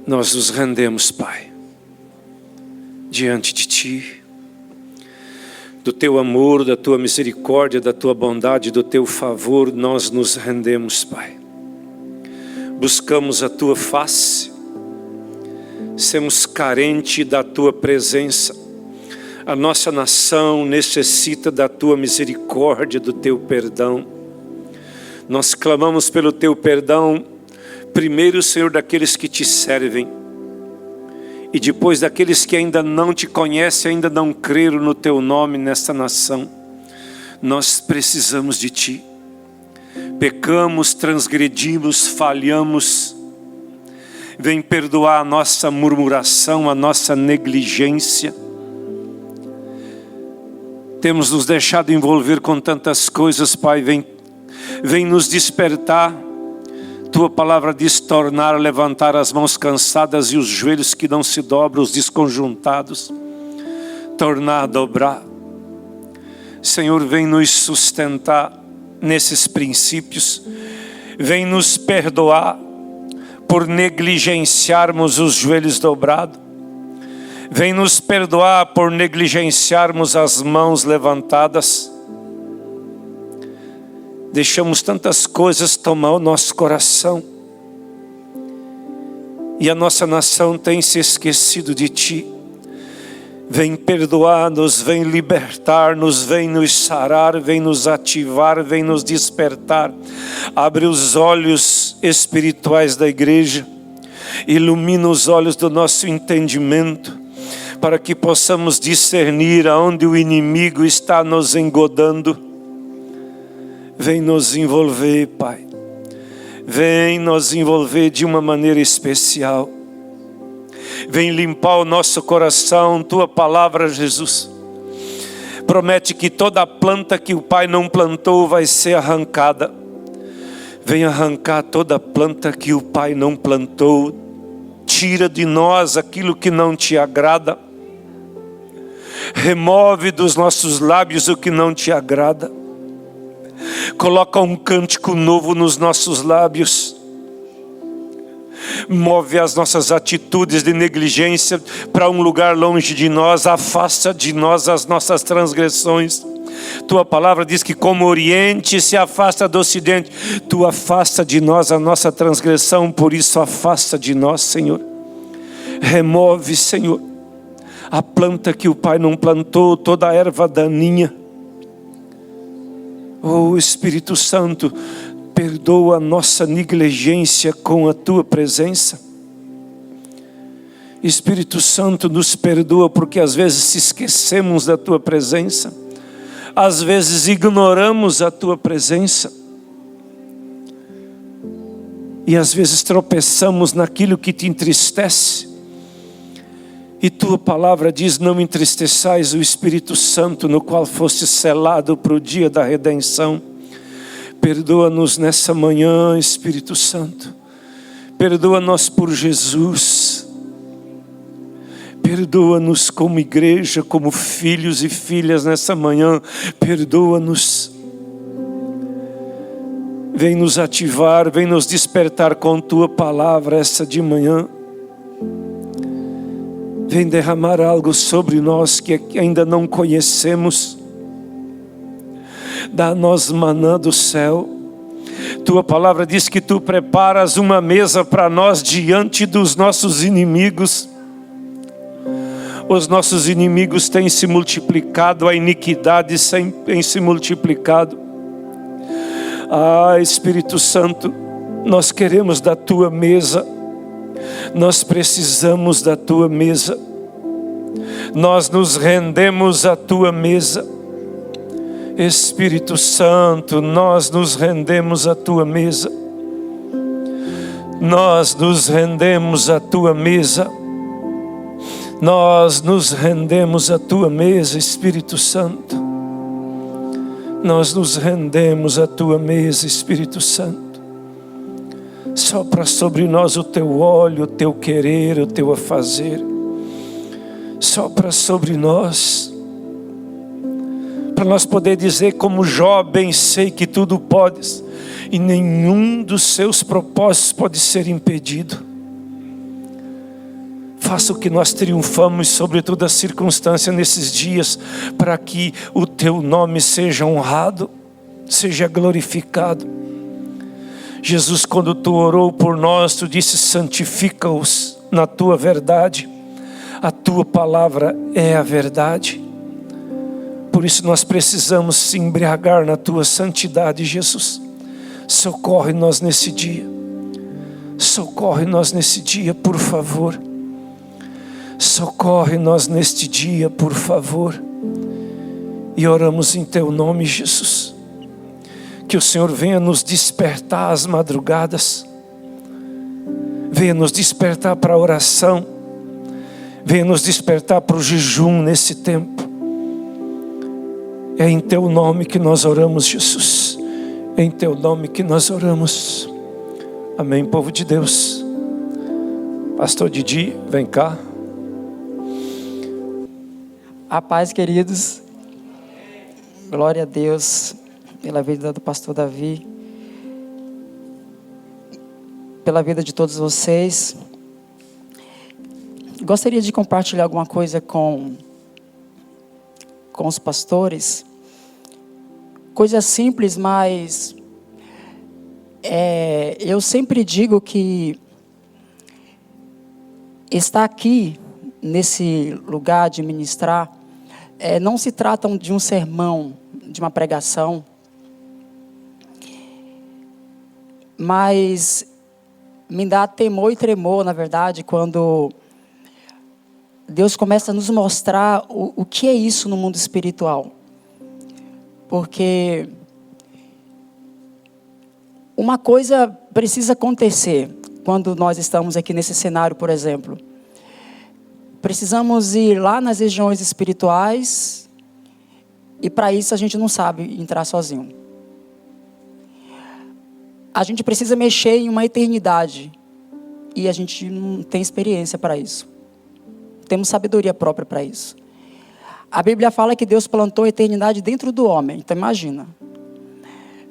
Nós nos rendemos, Pai, diante de Ti, do Teu amor, da Tua misericórdia, da Tua bondade, do Teu favor, nós nos rendemos, Pai. Buscamos a Tua face, somos carentes da Tua presença. A nossa nação necessita da Tua misericórdia, do Teu perdão. Nós clamamos pelo Teu perdão, primeiro, Senhor, daqueles que Te servem, e depois daqueles que ainda não Te conhecem, ainda não creram no Teu nome nesta nação. Nós precisamos de Ti. Pecamos, transgredimos, falhamos. Vem perdoar a nossa murmuração, a nossa negligência. Temos nos deixado envolver com tantas coisas, Pai. Vem nos despertar. Tua palavra diz tornar a levantar as mãos cansadas e os joelhos que não se dobram, os desconjuntados. Tornar a dobrar. Senhor, vem nos sustentar nesses princípios. Vem nos perdoar por negligenciarmos os joelhos dobrados. Vem nos perdoar por negligenciarmos as mãos levantadas. Deixamos tantas coisas tomar o nosso coração. E a nossa nação tem se esquecido de Ti. Vem perdoar-nos, vem libertar-nos, vem nos sarar, vem nos ativar, vem nos despertar. Abre os olhos espirituais da igreja. Ilumina os olhos do nosso entendimento, para que possamos discernir aonde o inimigo está nos engodando. Vem nos envolver, Pai. Vem nos envolver de uma maneira especial. Vem limpar o nosso coração. Tua palavra, Jesus, promete que toda planta que o Pai não plantou vai ser arrancada. Vem arrancar toda planta que o Pai não plantou. Tira de nós aquilo que não Te agrada. Remove dos nossos lábios o que não Te agrada. Coloca um cântico novo nos nossos lábios. Move as nossas atitudes de negligência para um lugar longe de nós. Afasta de nós as nossas transgressões. Tua palavra diz que como o Oriente se afasta do Ocidente, Tu afasta de nós a nossa transgressão. Por isso afasta de nós, Senhor. Remove, Senhor, a planta que o Pai não plantou, toda a erva daninha. Oh Espírito Santo, perdoa a nossa negligência com a Tua presença. Espírito Santo, nos perdoa porque às vezes se esquecemos da Tua presença. Às vezes ignoramos a Tua presença. E às vezes tropeçamos naquilo que Te entristece. E Tua palavra diz, não entristeçais o Espírito Santo, no qual foste selado para o dia da redenção. Perdoa-nos nessa manhã, Espírito Santo. Perdoa-nos por Jesus. Perdoa-nos como igreja, como filhos e filhas nessa manhã. Perdoa-nos. Vem nos ativar, vem nos despertar com Tua palavra essa de manhã. Vem derramar algo sobre nós que ainda não conhecemos. Dá-nos maná do céu. Tua palavra diz que Tu preparas uma mesa para nós diante dos nossos inimigos. Os nossos inimigos têm se multiplicado, a iniquidade tem se multiplicado. Ah, Espírito Santo, nós queremos da Tua mesa. Nós precisamos da Tua mesa. Nós nos rendemos à Tua mesa. Espírito Santo, nós nos rendemos à Tua mesa. Nós nos rendemos à Tua mesa. Nós nos rendemos à Tua mesa, Espírito Santo. Nós nos rendemos à Tua mesa, Espírito Santo. Sopra sobre nós o Teu óleo, o Teu querer, o Teu afazer. Sopra sobre nós, para nós poder dizer como Jó, bem sei que tudo podes, e nenhum dos Seus propósitos pode ser impedido. Faça o que nós triunfamos sobre toda circunstância nesses dias, para que o teu nome seja honrado, seja glorificado. Jesus, quando tu orou por nós, tu disse: santifica-os na tua verdade. A tua palavra é a verdade. Por isso nós precisamos se embriagar na tua santidade, Jesus. Socorre-nos nesse dia. Socorre-nos nesse dia, por favor. Socorre-nos neste dia, por favor. E oramos em teu nome, Jesus. Que o Senhor venha nos despertar às madrugadas. Venha nos despertar para a oração. Venha nos despertar para o jejum nesse tempo. É em teu nome que nós oramos, Jesus. É em teu nome que nós oramos. Amém, povo de Deus. Pastor Didi, vem cá. A paz, queridos. Glória a Deus pela vida do pastor Davi, pela vida de todos vocês. Gostaria de compartilhar alguma coisa com os pastores. Coisa simples, mas eu sempre digo que estar aqui nesse lugar de ministrar não se trata de um sermão, de uma pregação, mas me dá temor e tremor, na verdade, quando Deus começa a nos mostrar o que é isso no mundo espiritual. Porque uma coisa precisa acontecer quando nós estamos aqui nesse cenário, por exemplo. Precisamos ir lá nas regiões espirituais e para isso a gente não sabe entrar sozinho. A gente precisa mexer em uma eternidade e a gente não tem experiência para isso. Temos sabedoria própria para isso. A Bíblia fala que Deus plantou a eternidade dentro do homem. Então imagina.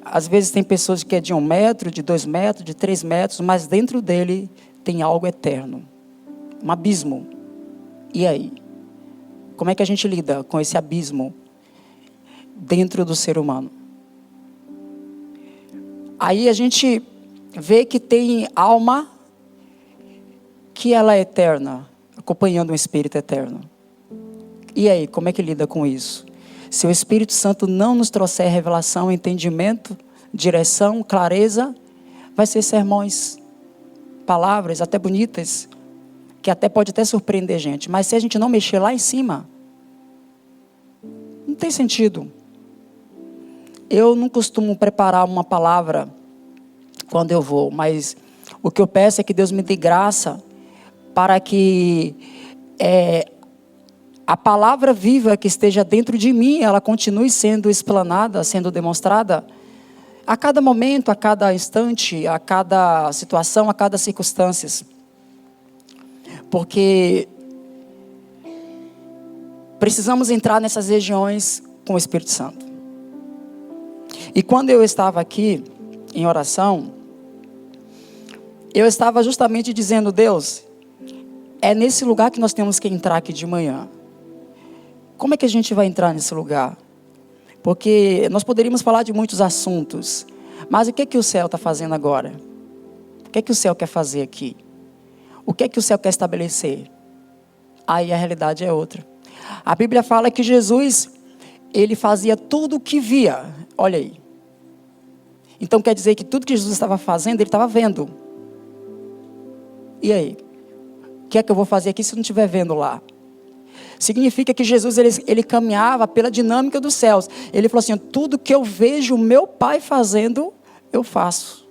Às vezes tem pessoas que é de 1 metro, de 2 metros, de 3 metros, mas dentro dele tem algo eterno. Um abismo. E aí? Como é que a gente lida com esse abismo dentro do ser humano? Aí a gente vê que tem alma que ela é eterna, acompanhando um espírito eterno. E aí, como é que lida com isso? Se o Espírito Santo não nos trouxer revelação, entendimento, direção, clareza, vai ser sermões, palavras até bonitas, que até pode até surpreender a gente. Mas se a gente não mexer lá em cima, não tem sentido. Eu não costumo preparar uma palavra quando eu vou, mas o que eu peço é que Deus me dê graça para que a palavra viva que esteja dentro de mim, ela continue sendo explanada, sendo demonstrada a cada momento, a cada instante, a cada situação, a cada circunstância. Porque precisamos entrar nessas regiões com o Espírito Santo. E quando eu estava aqui em oração, eu estava justamente dizendo: Deus, é nesse lugar que nós temos que entrar aqui de manhã. Como é que a gente vai entrar nesse lugar? Porque nós poderíamos falar de muitos assuntos, mas o que é que o céu está fazendo agora? O que é que o céu quer fazer aqui? O que é que o céu quer estabelecer? Aí a realidade é outra. A Bíblia fala que Jesus, ele fazia tudo o que via. Olha aí. Então quer dizer que tudo que Jesus estava fazendo, ele estava vendo. E aí? O que é que eu vou fazer aqui se eu não estiver vendo lá? Significa que Jesus, ele caminhava pela dinâmica dos céus. Ele falou assim: tudo que eu vejo o meu Pai fazendo, eu faço.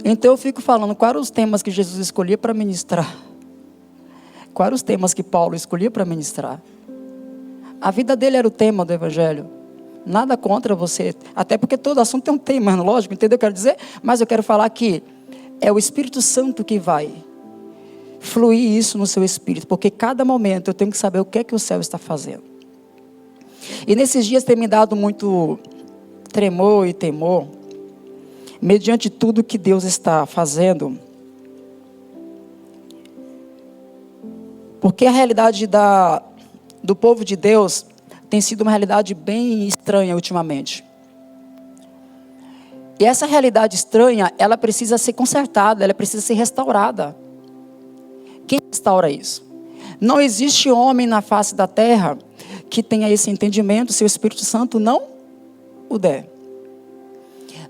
Então eu fico falando, quais eram os temas que Jesus escolhia para ministrar? Quais eram os temas que Paulo escolhia para ministrar? A vida dele era o tema do Evangelho. Nada contra você, até porque todo assunto tem um tema, lógico, entendeu o que eu quero dizer? Mas eu quero falar que é o Espírito Santo que vai fluir isso no seu espírito, porque cada momento eu tenho que saber o que é que o céu está fazendo. E nesses dias tem me dado muito tremor e temor, mediante tudo que Deus está fazendo. Porque a realidade do povo de Deus tem sido uma realidade bem estranha ultimamente. E essa realidade estranha, ela precisa ser consertada, ela precisa ser restaurada. Quem restaura isso? Não existe homem na face da terra que tenha esse entendimento se o Espírito Santo não o der.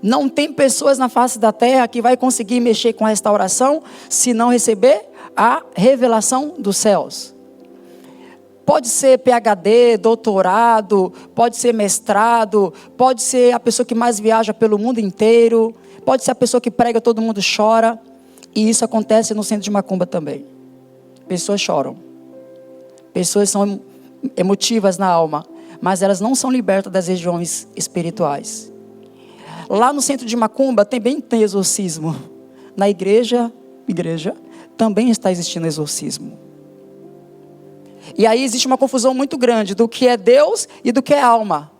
Não tem pessoas na face da terra que vai conseguir mexer com a restauração se não receber a revelação dos céus. Pode ser PhD, doutorado, pode ser mestrado, pode ser a pessoa que mais viaja pelo mundo inteiro, pode ser a pessoa que prega, todo mundo chora. E isso acontece no centro de macumba também. Pessoas choram. Pessoas são emotivas na alma, mas elas não são libertas das regiões espirituais. Lá no centro de macumba também tem exorcismo. Na igreja também está existindo exorcismo. E aí existe uma confusão muito grande do que é Deus e do que é alma.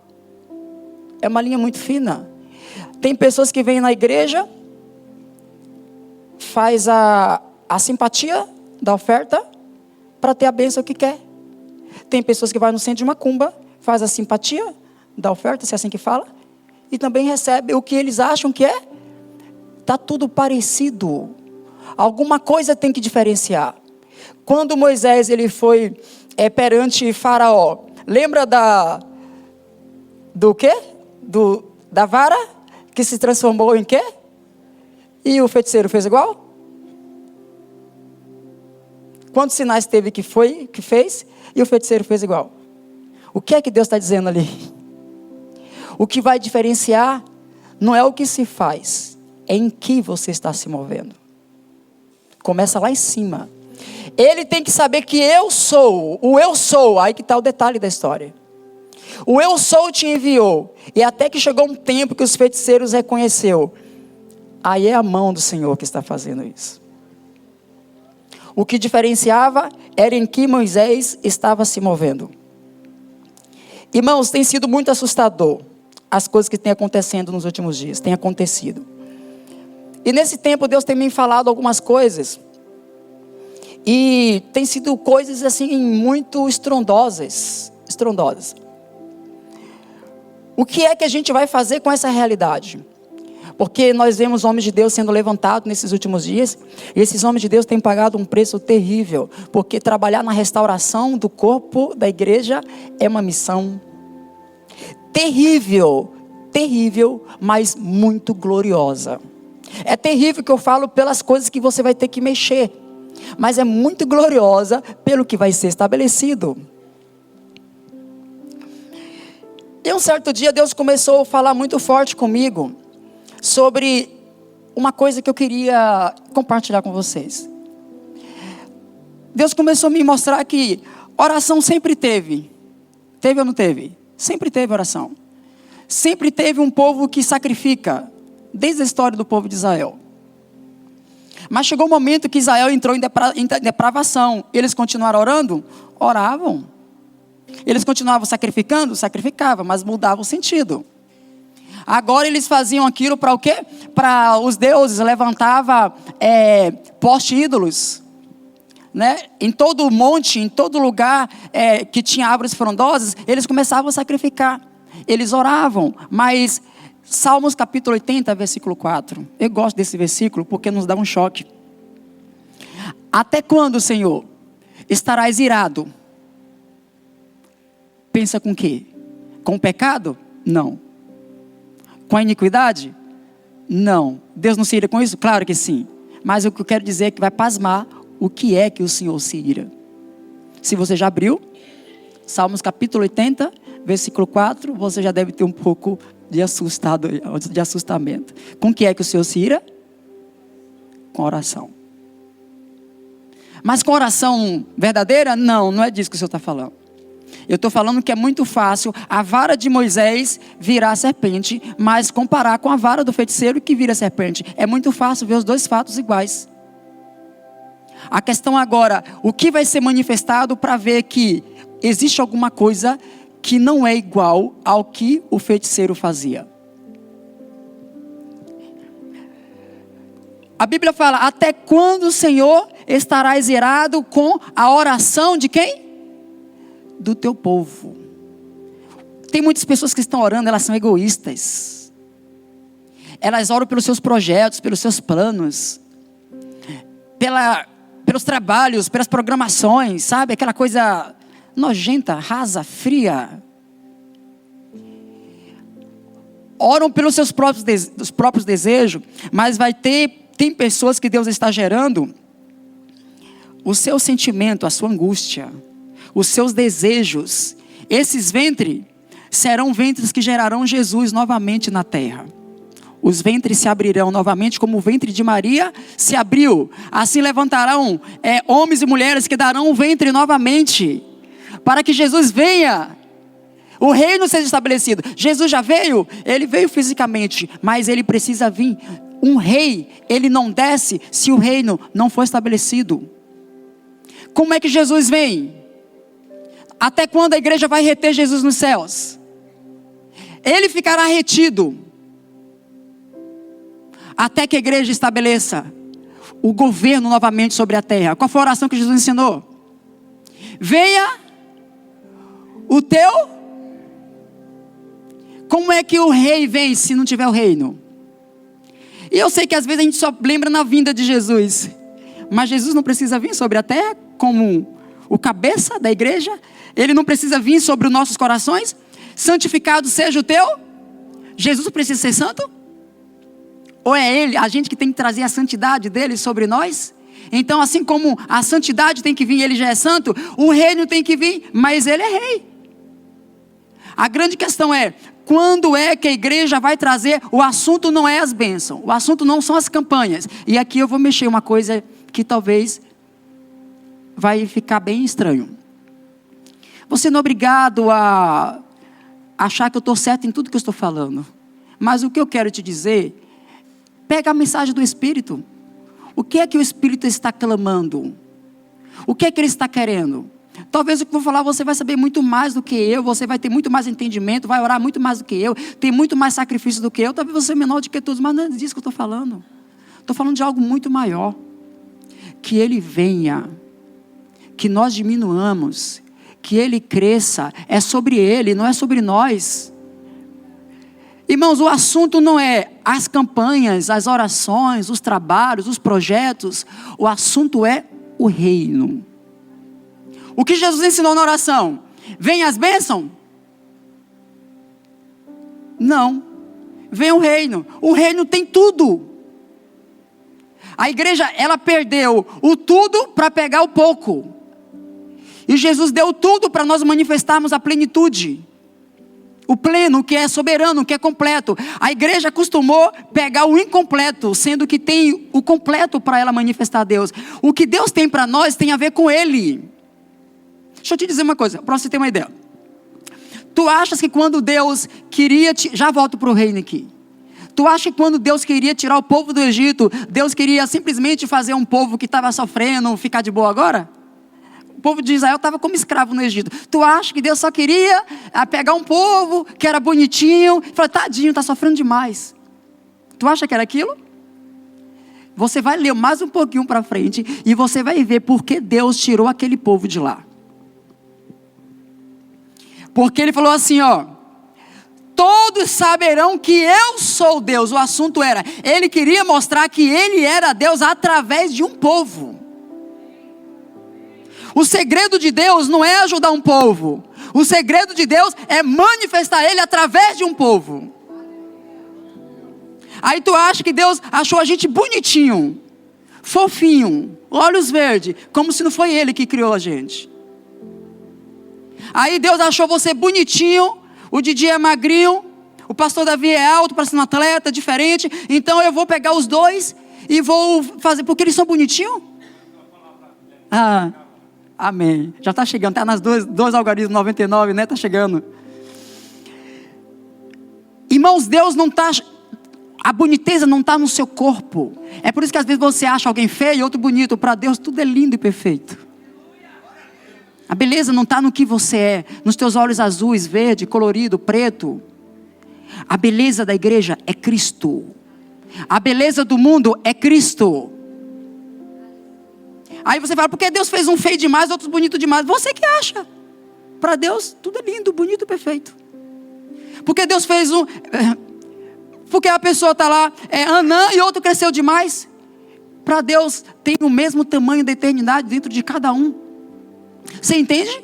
É uma linha muito fina. Tem pessoas que vêm na igreja, faz a simpatia da oferta para ter a bênção que quer. Tem pessoas que vão no centro de macumba, faz a simpatia da oferta, se é assim que fala, e também recebe o que eles acham que é. Está tudo parecido. Alguma coisa tem que diferenciar. Quando Moisés ele foi perante Faraó, lembra do quê? Da vara que se transformou em quê? E o feiticeiro fez igual? Quantos sinais teve que fez? E o feiticeiro fez igual. O que é que Deus está dizendo ali? O que vai diferenciar não é o que se faz, é em que você está se movendo. Começa lá em cima. Ele tem que saber que eu sou, o eu sou, aí que está o detalhe da história. O eu sou te enviou, e até que chegou um tempo que os feiticeiros reconheceu. Aí é a mão do Senhor que está fazendo isso. O que diferenciava era em que Moisés estava se movendo. Irmãos, tem sido muito assustador as coisas que têm acontecendo nos últimos dias, tem acontecido. E nesse tempo Deus tem me falado algumas coisas. E tem sido coisas assim muito estrondosas. O que é que a gente vai fazer com essa realidade? Porque nós vemos homens de Deus sendo levantados nesses últimos dias. E esses homens de Deus têm pagado um preço terrível. Porque trabalhar na restauração do corpo da igreja é uma missão terrível, mas muito gloriosa. É terrível que eu falo pelas coisas que você vai ter que mexer. Mas é muito gloriosa pelo que vai ser estabelecido. E um certo dia Deus começou a falar muito forte comigo sobre uma coisa que eu queria compartilhar com vocês. Deus começou a me mostrar que oração sempre teve. Teve ou não teve? Sempre teve oração. Sempre teve um povo que sacrifica, desde a história do povo de Israel. Mas chegou um momento que Israel entrou em depravação. Eles continuaram orando? Oravam. Eles continuavam sacrificando? Sacrificavam, mas mudava o sentido. Agora eles faziam aquilo para o quê? Para os deuses, levantava poste ídolos. Né? Em todo monte, em todo lugar que tinha árvores frondosas, eles começavam a sacrificar. Eles oravam, mas Salmos capítulo 80, versículo 4. Eu gosto desse versículo porque nos dá um choque. Até quando, Senhor, estarás irado? Pensa com o quê? Com o pecado? Não. Com a iniquidade? Não. Deus não se ira com isso? Claro que sim. Mas o que eu quero dizer é que vai pasmar o que é que o Senhor se ira. Se você já abriu, Salmos capítulo 80, versículo 4, você já deve ter um pouco de assustamento. Com o que é que o Senhor se ira? Com oração. Mas com oração verdadeira? Não, não é disso que o Senhor está falando. Eu estou falando que é muito fácil a vara de Moisés virar serpente, mas comparar com a vara do feiticeiro que vira serpente. É muito fácil ver os dois fatos iguais. A questão agora, o que vai ser manifestado para ver que existe alguma coisa que não é igual ao que o feiticeiro fazia. A Bíblia fala, até quando, Senhor, estarás irado com a oração de quem? Do teu povo. Tem muitas pessoas que estão orando, elas são egoístas. Elas oram pelos seus projetos, pelos seus planos, pelos trabalhos, pelas programações, sabe? Aquela coisa nojenta, rasa, fria. Oram pelos seus próprios desejos, mas tem pessoas que Deus está gerando o seu sentimento, a sua angústia, os seus desejos. Esses ventres serão ventres que gerarão Jesus novamente na terra. Os ventres se abrirão novamente como o ventre de Maria se abriu. Assim levantarão homens e mulheres que darão o ventre novamente, para que Jesus venha, o reino seja estabelecido. Jesus já veio, ele veio fisicamente, mas ele precisa vir. Um rei, ele não desce se o reino não for estabelecido. Como é que Jesus vem? Até quando a igreja vai reter Jesus nos céus? Ele ficará retido até que a igreja estabeleça o governo novamente sobre a terra. Qual foi a oração que Jesus ensinou? Venha o teu. Como é que o rei vem se não tiver o reino? E eu sei que às vezes a gente só lembra na vinda de Jesus, mas Jesus não precisa vir sobre a terra como o cabeça da igreja. Ele não precisa vir sobre os nossos corações. Santificado seja o teu. Jesus precisa ser santo? Ou é ele, a gente que tem que trazer a santidade dele sobre nós? Então, assim como a santidade tem que vir, ele já é santo, o reino tem que vir, mas ele é rei. A grande questão é, quando é que a igreja vai trazer? O assunto não é as bênçãos, o assunto não são as campanhas. E aqui eu vou mexer uma coisa que talvez vai ficar bem estranho. Você não é obrigado a achar que eu estou certo em tudo que eu estou falando. Mas o que eu quero te dizer, pega a mensagem do Espírito. O que é que o Espírito está clamando? O que é que ele está querendo? Talvez o que eu vou falar você vai saber muito mais do que eu. Você vai ter muito mais entendimento, vai orar muito mais do que eu, tem muito mais sacrifício do que eu. Talvez você é menor do que todos, mas não é disso que eu estou falando. Estou falando de algo muito maior. Que ele venha, que nós diminuamos, que ele cresça. É sobre ele, não é sobre nós. Irmãos, o assunto não é as campanhas, as orações, os trabalhos, os projetos. O assunto é o reino. O que Jesus ensinou na oração? Vem as bênçãos? Não. Vem o reino. O reino tem tudo. A igreja, ela perdeu o tudo para pegar o pouco. E Jesus deu tudo para nós manifestarmos a plenitude. O pleno, que é soberano, que é completo. A igreja acostumou pegar o incompleto, sendo que tem o completo para ela manifestar a Deus. O que Deus tem para nós tem a ver com Ele. Deixa eu te dizer uma coisa, para você ter uma ideia. Tu achas que quando Deus queria... Já volto para o reino aqui. Tu acha que quando Deus queria tirar o povo do Egito, Deus queria simplesmente fazer um povo que estava sofrendo ficar de boa agora? O povo de Israel estava como escravo no Egito. Tu acha que Deus só queria pegar um povo que era bonitinho e falar, tadinho, está sofrendo demais. Tu acha que era aquilo? Você vai ler mais um pouquinho para frente e você vai ver por que Deus tirou aquele povo de lá. Porque ele falou assim, ó, todos saberão que eu sou Deus. O assunto era, ele queria mostrar que ele era Deus através de um povo. O segredo de Deus não é ajudar um povo. O segredo de Deus é manifestar Ele através de um povo. Aí tu acha que Deus achou a gente bonitinho, fofinho, olhos verdes, como se não foi Ele que criou a gente. Aí Deus achou você bonitinho, o Didi é magrinho, o pastor Davi é alto, parece um atleta, diferente. Então eu vou pegar os dois e vou fazer, porque eles são bonitinhos? Amém. Já está chegando, está nas dois algarismos 99, né? Está chegando. Irmãos, Deus não está... A boniteza não está no seu corpo. É por isso que às vezes você acha alguém feio e outro bonito. Para Deus tudo é lindo e perfeito. A beleza não está no que você é. Nos teus olhos azuis, verde, colorido, preto. A beleza da igreja é Cristo. A beleza do mundo é Cristo. Aí você fala, porque Deus fez um feio demais, outros bonito demais. Você que acha. Para Deus, tudo é lindo, bonito e perfeito. Porque Deus fez um... Porque a pessoa está lá, anã, e outro cresceu demais. Para Deus, tem o mesmo tamanho da eternidade dentro de cada um. Você entende?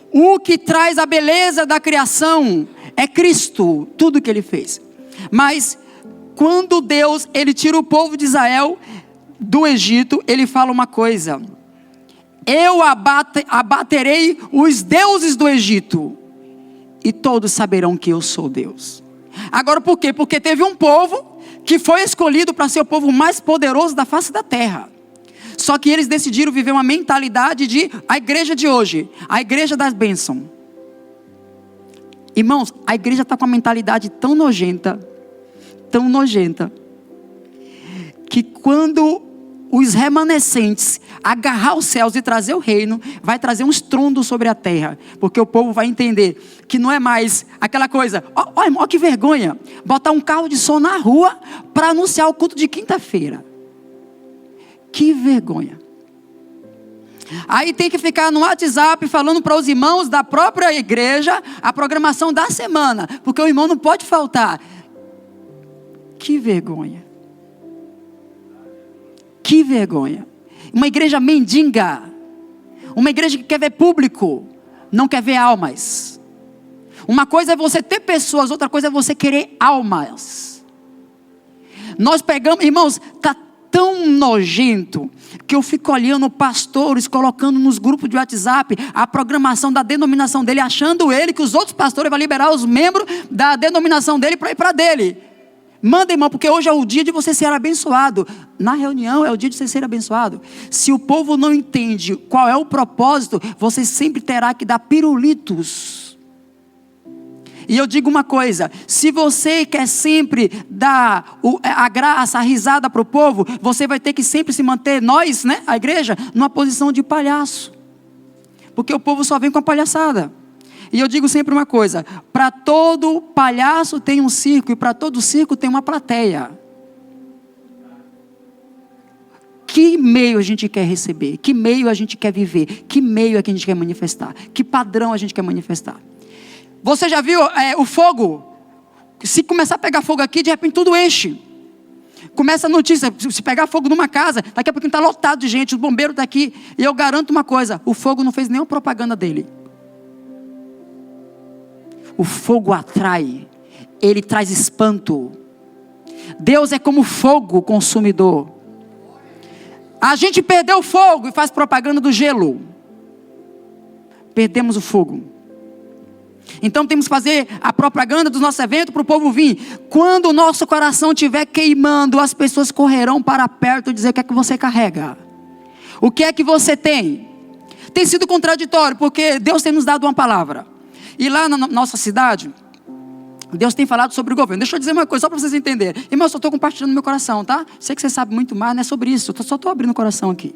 O que traz a beleza da criação é Cristo, tudo que Ele fez. Mas, quando Deus, Ele tira o povo de Israel do Egito, Ele fala uma coisa: eu abaterei os deuses do Egito, e todos saberão que eu sou Deus. Agora por quê? Porque teve um povo que foi escolhido para ser o povo mais poderoso da face da terra. Só que eles decidiram viver uma mentalidade de a igreja de hoje, a igreja das bênçãos. Irmãos, a igreja está com uma mentalidade tão nojenta, que quando os remanescentes agarrar os céus e trazer o reino, vai trazer um estrondo sobre a terra, porque o povo vai entender que não é mais aquela coisa, ó que vergonha, botar um carro de som na rua para anunciar o culto de quinta-feira. Que vergonha. Aí tem que ficar no WhatsApp falando para os irmãos da própria igreja a programação da semana, porque o irmão não pode faltar. Que vergonha. Que vergonha. Uma igreja mendiga. Uma igreja que quer ver público, não quer ver almas. Uma coisa é você ter pessoas, outra coisa é você querer almas. Nós pegamos, irmãos, está tão nojento que eu fico olhando pastores colocando nos grupos de WhatsApp a programação da denominação dele, achando ele que os outros pastores vão liberar os membros da denominação dele para ir para dele. Manda, irmão, porque hoje é o dia de você ser abençoado. Na reunião é o dia de você ser abençoado. Se o povo não entende qual é o propósito, você sempre terá que dar pirulitos. E eu digo uma coisa: se você quer sempre dar a graça, a risada para o povo, você vai ter que sempre se manter, nós, né, a igreja, numa posição de palhaço. Porque o povo só vem com a palhaçada. E eu digo sempre uma coisa: para todo palhaço tem um circo, e para todo circo tem uma plateia. Que meio a gente quer receber? Que meio a gente quer viver? Que meio é que a gente quer manifestar? Que padrão a gente quer manifestar? Você já viu o fogo? Se começar a pegar fogo aqui, de repente tudo enche. Começa a notícia, se pegar fogo numa casa, daqui a pouquinho está lotado de gente, os bombeiros estão aqui. E eu garanto uma coisa: o fogo não fez nenhuma propaganda dele. O fogo atrai, ele traz espanto. Deus é como fogo consumidor. A gente perdeu o fogo e faz propaganda do gelo. Perdemos o fogo. Então temos que fazer a propaganda do nosso evento para o povo vir. Quando o nosso coração estiver queimando, as pessoas correrão para perto e dizer: o que é que você carrega? O que é que você tem? Tem sido contraditório, porque Deus tem nos dado uma palavra. E lá na nossa cidade, Deus tem falado sobre o governo. Deixa eu dizer uma coisa, só para vocês entenderem. Irmão, eu só estou compartilhando no meu coração, tá? Sei que você sabe muito mais, não é sobre isso. Eu só estou abrindo o coração aqui.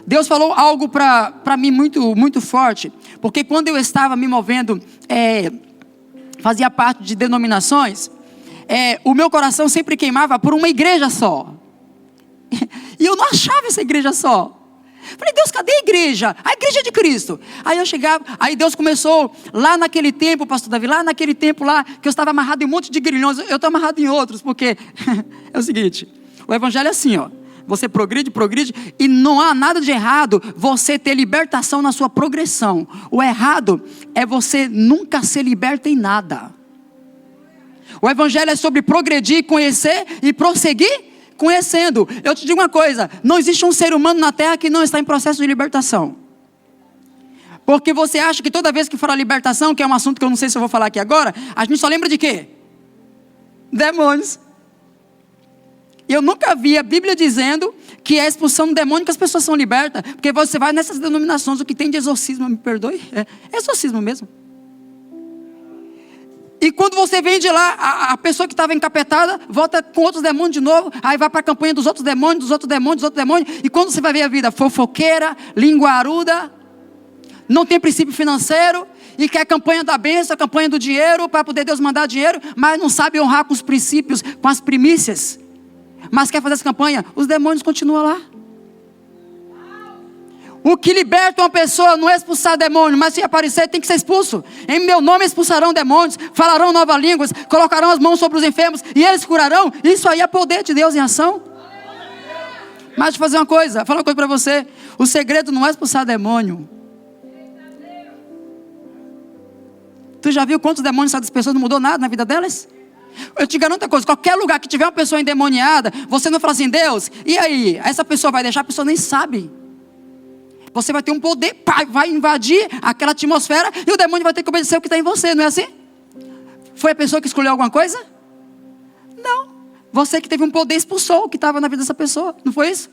Deus falou algo para mim muito, muito forte. Porque quando eu estava me movendo, fazia parte de denominações, o meu coração sempre queimava por uma igreja só. E eu não achava essa igreja só. Falei: Deus, cadê a igreja? A igreja de Cristo. Aí eu chegava, aí Deus começou, lá naquele tempo, pastor Davi, lá naquele tempo lá, que eu estava amarrado em um monte de grilhões. Eu estou amarrado em outros, porque é o seguinte: o evangelho é assim, ó. Você progride, e não há nada de errado você ter libertação na sua progressão. O errado é você nunca ser liberto em nada. O evangelho é sobre progredir, conhecer e prosseguir conhecendo. Eu te digo uma coisa: não existe um ser humano na terra que não está em processo de libertação. Porque você acha que toda vez que for a libertação, que é um assunto que eu não sei se eu vou falar aqui agora, a gente só lembra de quê? Demônios. Eu nunca vi a Bíblia dizendo que é a expulsão do demônio que as pessoas são libertas. Porque você vai nessas denominações, o que tem de exorcismo, me perdoe, é exorcismo mesmo. E quando você vem de lá, a pessoa que estava encapetada volta com outros demônios de novo. Aí vai para a campanha dos outros demônios, dos outros demônios, dos outros demônios. E quando você vai ver a vida fofoqueira, linguaruda, não tem princípio financeiro, e quer a campanha da bênção, a campanha do dinheiro, para poder Deus mandar dinheiro, mas não sabe honrar com os princípios, com as primícias. Mas quer fazer essa campanha, os demônios continuam lá. O que liberta uma pessoa não é expulsar demônio, mas se aparecer tem que ser expulso. Em meu nome expulsarão demônios, falarão novas línguas, colocarão as mãos sobre os enfermos e eles curarão. Isso aí é poder de Deus em ação. Mas deixa eu fazer uma coisa, falar uma coisa para você. O segredo não é expulsar demônio. Tu já viu quantos demônios saem das pessoas, não mudou nada na vida delas? Eu te garanto uma coisa, qualquer lugar que tiver uma pessoa endemoniada, você não fala assim, Deus, e aí? Essa pessoa vai deixar, a pessoa nem sabe. Você vai ter um poder, vai invadir aquela atmosfera e o demônio vai ter que obedecer o que está em você, não é assim? Foi a pessoa que escolheu alguma coisa? Não. Você que teve um poder expulsou o que estava na vida dessa pessoa, não foi isso?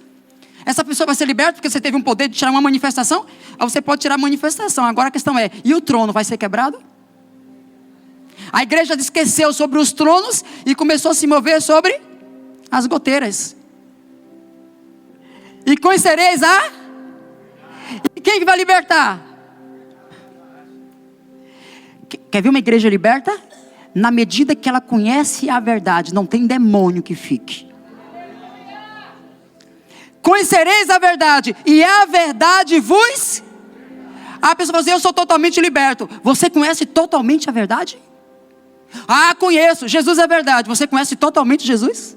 Essa pessoa vai ser liberta porque você teve um poder de tirar uma manifestação? Aí você pode tirar a manifestação. Agora a questão é, e o trono vai ser quebrado? A igreja esqueceu sobre os tronos e começou a se mover sobre as goteiras. E conhecereis E quem que vai libertar? Quer ver uma igreja liberta? Na medida que ela conhece a verdade, não tem demônio que fique. Conhecereis a verdade, e a verdade vos... A pessoa fala assim, eu sou totalmente liberto. Você conhece totalmente a verdade? Conheço, Jesus é verdade. Você conhece totalmente Jesus?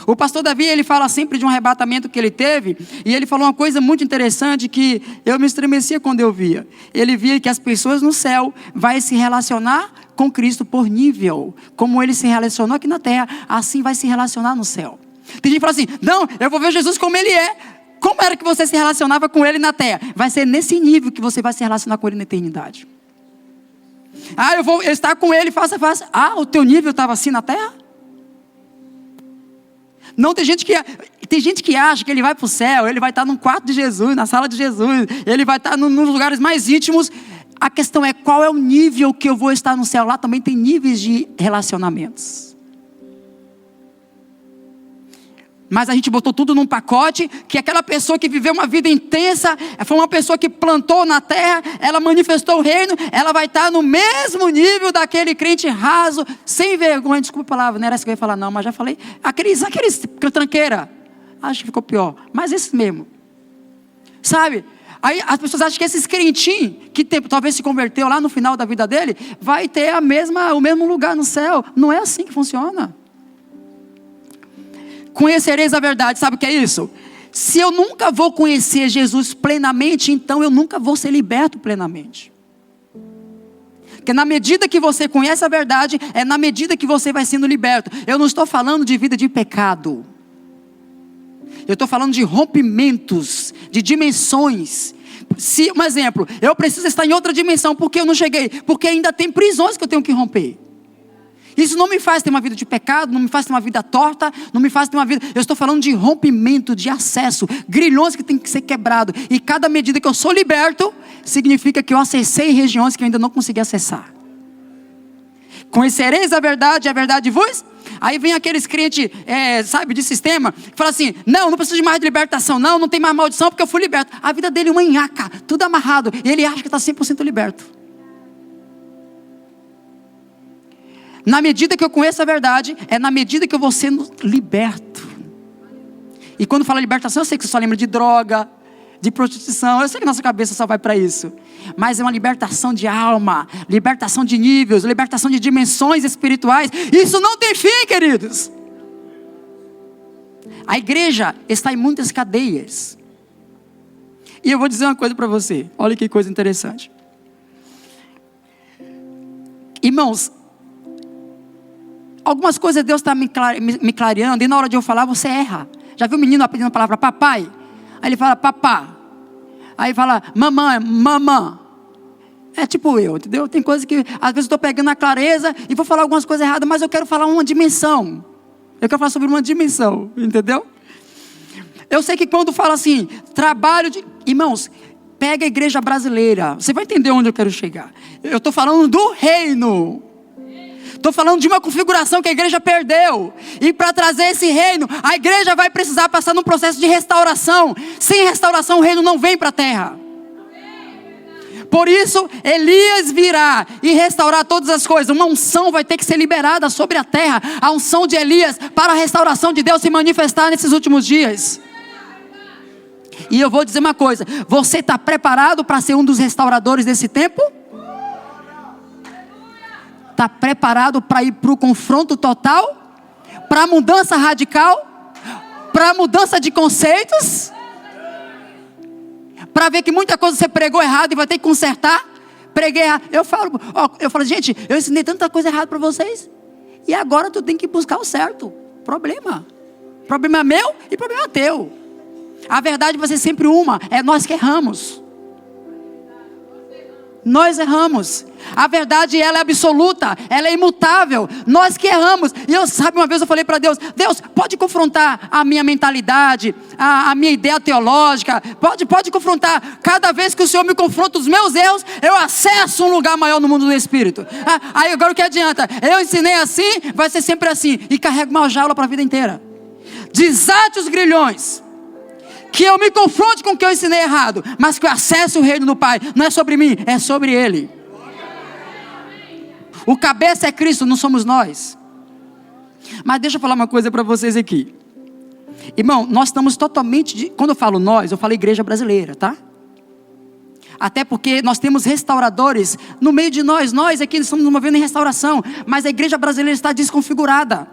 O pastor Davi, ele fala sempre de um arrebatamento que ele teve, e ele falou uma coisa muito interessante que eu me estremecia quando eu via. Ele via que as pessoas no céu vai se relacionar com Cristo por nível, como ele se relacionou aqui na terra, assim vai se relacionar no céu. Tem gente que fala assim, não, eu vou ver Jesus como ele é. Como era que você se relacionava com ele na terra? Vai ser nesse nível que você vai se relacionar com ele na eternidade. Eu vou estar com ele face a face. O teu nível estava assim na terra? Não, tem gente que acha que ele vai para o céu, ele vai estar no quarto de Jesus, na sala de Jesus, ele vai estar nos lugares mais íntimos. A questão é qual é o nível que eu vou estar no céu. Lá também tem níveis de relacionamentos. Mas a gente botou tudo num pacote, que aquela pessoa que viveu uma vida intensa, foi uma pessoa que plantou na terra, ela manifestou o reino, ela vai estar no mesmo nível daquele crente raso, sem vergonha, desculpa a palavra, não era essa que eu ia falar não, mas já falei, aqueles tranqueira, acho que ficou pior, mas esses mesmo, sabe? Aí as pessoas acham que esses crentinhos, que talvez se converteu lá no final da vida dele, vai ter o mesmo lugar no céu. Não é assim que funciona. Conhecereis a verdade, sabe o que é isso? Se eu nunca vou conhecer Jesus plenamente, então eu nunca vou ser liberto plenamente. Porque na medida que você conhece a verdade, é na medida que você vai sendo liberto. Eu não estou falando de vida de pecado. Eu estou falando de rompimentos, de dimensões. Um exemplo, eu preciso estar em outra dimensão, porque eu não cheguei? Porque ainda tem prisões que eu tenho que romper. Isso não me faz ter uma vida de pecado, não me faz ter uma vida torta, não me faz ter uma vida... Eu estou falando de rompimento, de acesso, grilhões que tem que ser quebrados. E cada medida que eu sou liberto, significa que eu acessei regiões que eu ainda não consegui acessar. Conhecereis a verdade vos... Aí vem aqueles crentes, de sistema, que fala assim, não preciso de mais de libertação, não tem mais maldição porque eu fui liberto. A vida dele é uma nhaca, tudo amarrado, e ele acha que está 100% liberto. Na medida que eu conheço a verdade, é na medida que eu vou sendo liberto. E quando fala libertação, eu sei que você só lembra de droga, de prostituição, eu sei que nossa cabeça só vai para isso. Mas é uma libertação de alma, libertação de níveis, libertação de dimensões espirituais. Isso não tem fim, queridos. A igreja está em muitas cadeias. E eu vou dizer uma coisa para você, olha que coisa interessante. Irmãos, algumas coisas Deus está me clareando, e na hora de eu falar, você erra. Já viu o menino aprendendo a palavra papai? Aí ele fala papá. Aí fala mamãe, mamã. É tipo eu, entendeu? Tem coisas que às vezes eu estou pegando a clareza e vou falar algumas coisas erradas, mas eu quero falar uma dimensão. Eu quero falar sobre uma dimensão, entendeu? Eu sei que quando fala assim, trabalho de... Irmãos, pega a igreja brasileira. Você vai entender onde eu quero chegar. Eu estou falando do reino. Estou falando de uma configuração que a igreja perdeu. E para trazer esse reino, a igreja vai precisar passar num processo de restauração. Sem restauração, o reino não vem para a terra. Por isso, Elias virá e restaurar todas as coisas. Uma unção vai ter que ser liberada sobre a terra. A unção de Elias para a restauração de Deus se manifestar nesses últimos dias. E eu vou dizer uma coisa: você está preparado para ser um dos restauradores desse tempo? Está preparado para ir para o confronto total? Para a mudança radical? Para a mudança de conceitos? Para ver que muita coisa você pregou errado e vai ter que consertar? Preguei errado. Eu falo, gente, eu ensinei tanta coisa errada para vocês. E agora tu tem que buscar o certo. Problema meu e problema teu. A verdade vai ser sempre uma: é nós que erramos. Nós erramos. A verdade, ela é absoluta, ela é imutável. Nós que erramos. E uma vez eu falei para Deus: Deus, pode confrontar a minha mentalidade, a minha ideia teológica, pode confrontar. Cada vez que o Senhor me confronta os meus erros, eu acesso um lugar maior no mundo do Espírito. Aí agora o que adianta? Eu ensinei assim, vai ser sempre assim. E carrego uma jaula para a vida inteira. Desate os grilhões. Que eu me confronte com o que eu ensinei errado, mas que eu acesse o reino do Pai. Não é sobre mim, é sobre Ele. O cabeça é Cristo, não somos nós. Mas deixa eu falar uma coisa para vocês aqui. Irmão, nós estamos totalmente... Quando eu falo nós, eu falo igreja brasileira, tá? Até porque nós temos restauradores no meio de nós. Nós aqui estamos nos movendo em restauração, mas a igreja brasileira está desconfigurada.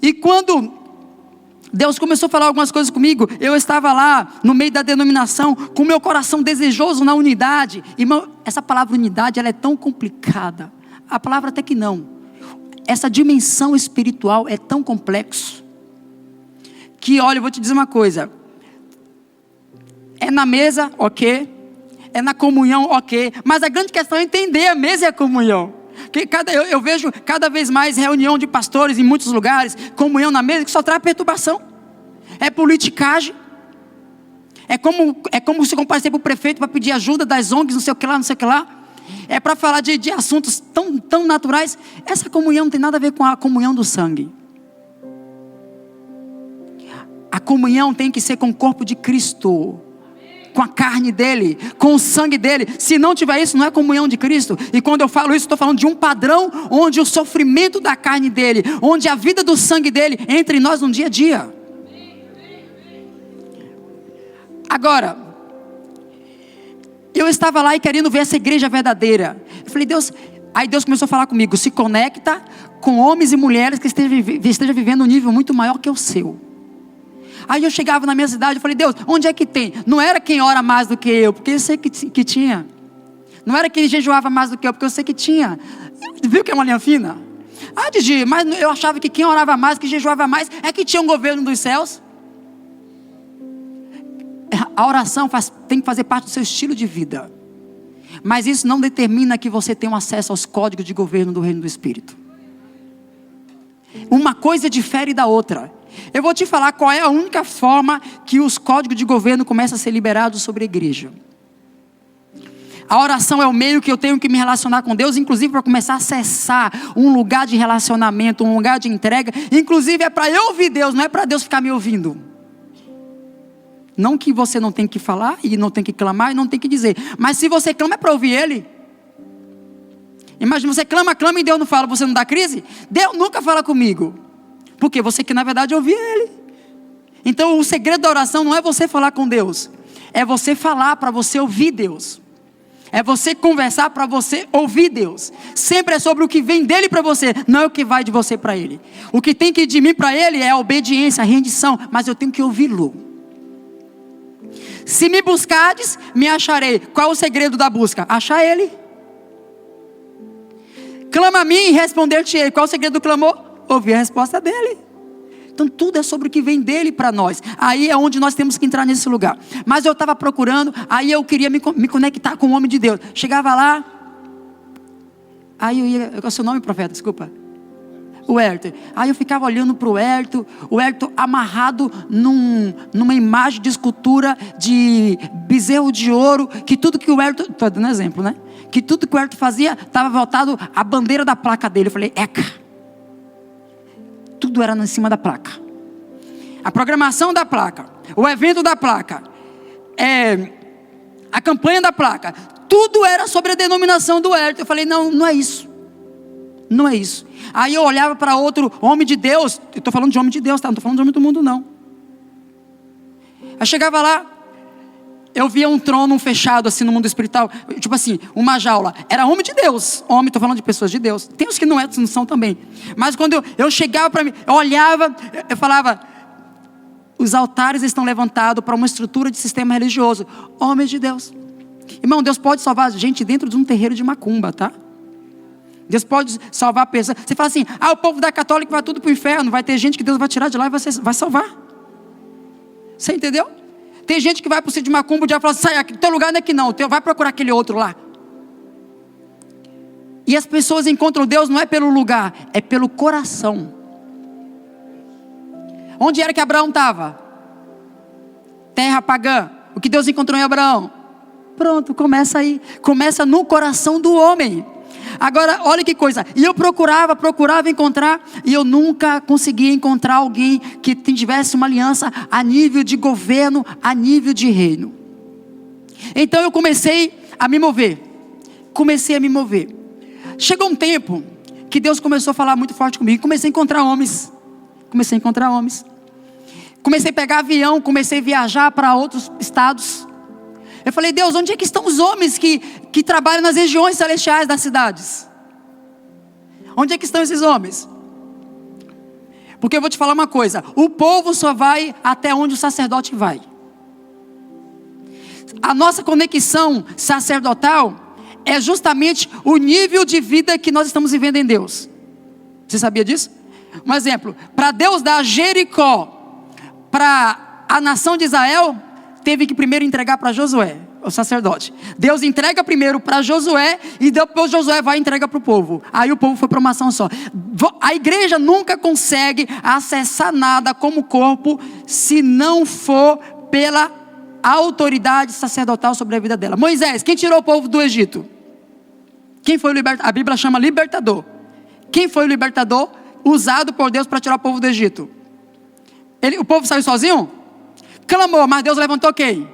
E quando Deus começou a falar algumas coisas comigo, eu estava lá no meio da denominação, com o meu coração desejoso na unidade. Irmão, essa palavra unidade, ela é tão complicada. A palavra até que não. Essa dimensão espiritual é tão complexo, que olha, eu vou te dizer uma coisa. É na mesa, ok. É na comunhão, ok. Mas a grande questão é entender a mesa e a comunhão. Eu vejo cada vez mais reunião de pastores em muitos lugares, comunhão na mesa, que só traz perturbação. É politicagem. É como se comparecer para o prefeito para pedir ajuda das ONGs, não sei o que lá, não sei o que lá. É para falar de assuntos tão naturais. Essa comunhão não tem nada a ver com a comunhão do sangue. A comunhão tem que ser com o corpo de Cristo, com a carne dele, com o sangue dele. Se não tiver isso, não é comunhão de Cristo. E quando eu falo isso, estou falando de um padrão onde o sofrimento da carne dele, onde a vida do sangue dele entra em nós no dia a dia. Agora, eu estava lá e querendo ver essa igreja verdadeira. Eu falei, Deus... Aí Deus começou a falar comigo: se conecta com homens e mulheres que estejam vivendo um nível muito maior que o seu. Aí eu chegava na minha cidade e falei, Deus, onde é que tem? Não era quem ora mais do que eu, porque eu sei que tinha. Não era quem jejuava mais do que eu, porque eu sei que tinha. Viu que é uma linha fina? Didi, mas eu achava que quem orava mais, que jejuava mais, é que tinha um governo dos céus. A oração tem que fazer parte do seu estilo de vida. Mas isso não determina que você tenha acesso aos códigos de governo do reino do Espírito. Uma coisa difere da outra. Eu vou te falar qual é a única forma que os códigos de governo começam a ser liberados sobre a igreja. A oração é o meio que eu tenho que me relacionar com Deus, inclusive para começar a acessar um lugar de relacionamento, um lugar de entrega. Inclusive é para eu ouvir Deus, não é para Deus ficar me ouvindo. Não que você não tem que falar, e não tem que clamar, e não tem que dizer. Mas se você clama é para ouvir Ele. Imagina, você clama e Deus não fala, você não dá crise? Deus nunca fala comigo. Porque você que na verdade ouvir Ele. Então o segredo da oração não é você falar com Deus. É você falar para você ouvir Deus. É você conversar para você ouvir Deus. Sempre é sobre o que vem dele para você, não é o que vai de você para Ele. O que tem que ir de mim para Ele é a obediência, a rendição. Mas eu tenho que ouvi-lo. Se me buscardes, me acharei. Qual é o segredo da busca? Achar Ele. Clama a mim e responder-te-ei. Qual é o segredo do clamor? Ouvir a resposta dele. Então tudo é sobre o que vem dele para nós. Aí é onde nós temos que entrar nesse lugar. Mas eu estava procurando, aí eu queria me conectar com o homem de Deus. Chegava lá, aí eu ia... Qual é o seu nome, profeta? Desculpa. O Hérito. Aí eu ficava olhando para o Hérito amarrado numa imagem de escultura de bezerro de ouro, que tudo que o Hérito... Estou dando exemplo, né? Que tudo que o Hérito fazia estava voltado à bandeira da placa dele. Eu falei, tudo era em cima da placa. A programação da placa, o evento da placa, a campanha da placa, tudo era sobre a denominação do Hérito. Eu falei, não é isso. Não é isso. Aí eu olhava para outro homem de Deus. Eu estou falando de homem de Deus, tá? Não estou falando de homem do mundo, não. Aí chegava lá, eu via um trono fechado assim no mundo espiritual, tipo assim, uma jaula. Era homem de Deus, homem, estou falando de pessoas de Deus. Tem os que não são também. Mas quando eu chegava para mim, eu olhava, eu falava, os altares estão levantados para uma estrutura de sistema religioso. Homens de Deus. Irmão, Deus pode salvar gente dentro de um terreiro de macumba, tá? Deus pode salvar pessoas. Você fala assim, o povo da católica vai tudo para o inferno. Vai ter gente que Deus vai tirar de lá e vai salvar. Você entendeu? Tem gente que vai para o sítio de macumba e já fala, sai aqui, teu lugar não é aqui não, vai procurar aquele outro lá. E as pessoas encontram Deus não é pelo lugar, é pelo coração. Onde era que Abraão estava? Terra pagã. O que Deus encontrou em Abraão? Pronto, começa aí. Começa no coração do homem. Agora, olha que coisa. E eu procurava encontrar. E eu nunca conseguia encontrar alguém que tivesse uma aliança a nível de governo, a nível de reino. Então eu comecei a me mover. Chegou um tempo que Deus começou a falar muito forte comigo. Comecei a encontrar homens. Comecei a pegar avião, comecei a viajar para outros estados. Eu falei, Deus, onde é que estão os homens que trabalham nas regiões celestiais das cidades? Onde é que estão esses homens? Porque eu vou te falar uma coisa, o povo só vai até onde o sacerdote vai. A nossa conexão sacerdotal é justamente o nível de vida que nós estamos vivendo em Deus. Você sabia disso? Um exemplo, para Deus dar Jericó para a nação de Israel, teve que primeiro entregar para Josué, o sacerdote. Deus entrega primeiro para Josué e depois Josué vai e entrega para o povo. Aí o povo foi para uma ação só. A igreja nunca consegue acessar nada como corpo se não for pela autoridade sacerdotal sobre a vida dela. Moisés, quem tirou o povo do Egito? Quem foi o libertador? A Bíblia chama libertador. Quem foi o libertador usado por Deus para tirar o povo do Egito? O povo saiu sozinho? Clamou, mas Deus levantou quem?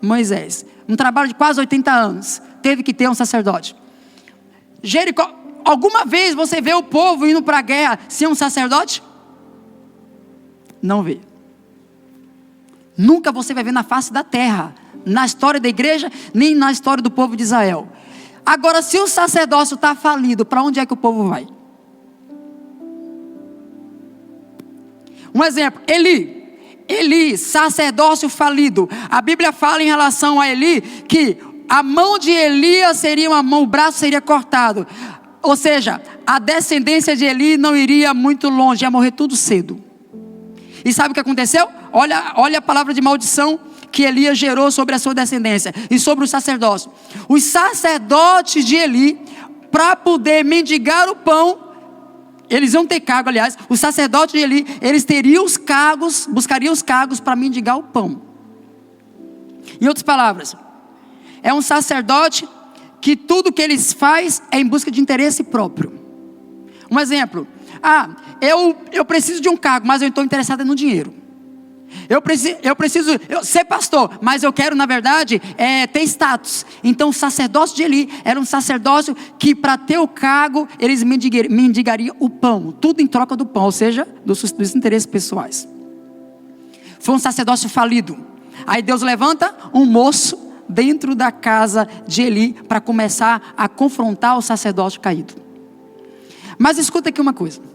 Moisés. Um trabalho de quase 80 anos. Teve que ter um sacerdote. Jericó. Alguma vez você vê o povo indo para a guerra sem um sacerdote? Não vê. Nunca você vai ver na face da terra, na história da igreja, nem na história do povo de Israel. Agora, se o sacerdócio está falido, para onde é que o povo vai? Um exemplo, Eli, sacerdócio falido. A Bíblia fala em relação a Eli que a mão de Elias seria o braço seria cortado. Ou seja, a descendência de Eli não iria muito longe, ia morrer tudo cedo. E sabe o que aconteceu? Olha a palavra de maldição que Elias gerou sobre a sua descendência e sobre o sacerdócio. Os sacerdotes de Eli, para poder mendigar o pão, eles iam ter cargo, aliás, os sacerdotes de Eli, eles teriam os cargos, buscariam os cargos para mendigar o pão. Em outras palavras, é um sacerdote que tudo que eles faz é em busca de interesse próprio. Um exemplo, eu preciso de um cargo, mas eu estou interessado no dinheiro. Eu preciso ser pastor, mas eu quero, na verdade, ter status. Então o sacerdócio de Eli era um sacerdócio que, para ter o cargo, eles mendigariam o pão, tudo em troca do pão, ou seja, dos interesses pessoais. Foi um sacerdócio falido. Aí Deus levanta um moço dentro da casa de Eli para começar a confrontar o sacerdócio caído. Mas escuta aqui uma coisa.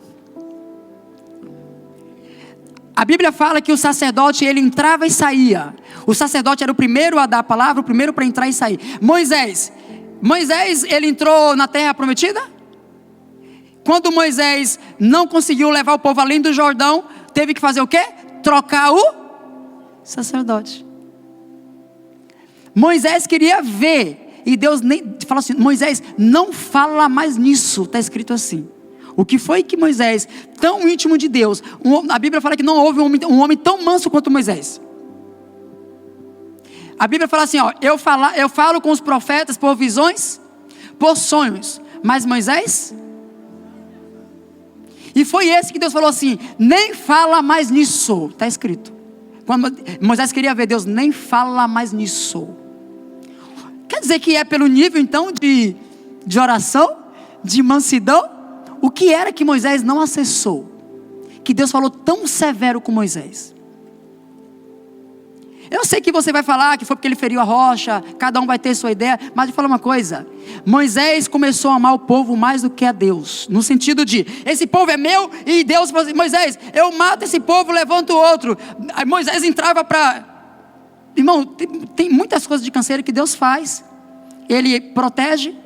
A Bíblia fala que o sacerdote, ele entrava e saía. O sacerdote era o primeiro a dar a palavra, o primeiro para entrar e sair. Moisés, ele entrou na terra prometida? Quando Moisés não conseguiu levar o povo além do Jordão, teve que fazer o quê? Trocar o sacerdote. Moisés queria ver, e Deus nem falou assim, Moisés, não fala mais nisso, está escrito assim. O que foi que Moisés, tão íntimo de Deus, a Bíblia fala que não houve um homem tão manso quanto Moisés. A Bíblia fala assim, eu falo com os profetas por visões, por sonhos, mas Moisés? E foi esse que Deus falou assim, nem fala mais nisso, está escrito. Quando Moisés queria ver Deus, nem fala mais nisso. Quer dizer que é pelo nível então de oração, de mansidão? O que era que Moisés não acessou? Que Deus falou tão severo com Moisés. Eu sei que você vai falar que foi porque ele feriu a rocha, cada um vai ter sua ideia, mas deixa eu falar uma coisa. Moisés começou a amar o povo mais do que a Deus, no sentido de, esse povo é meu, e Deus falou assim, Moisés, eu mato esse povo, levanto o outro. Aí Moisés entrava para... Irmão, tem muitas coisas de canseira que Deus faz. Ele protege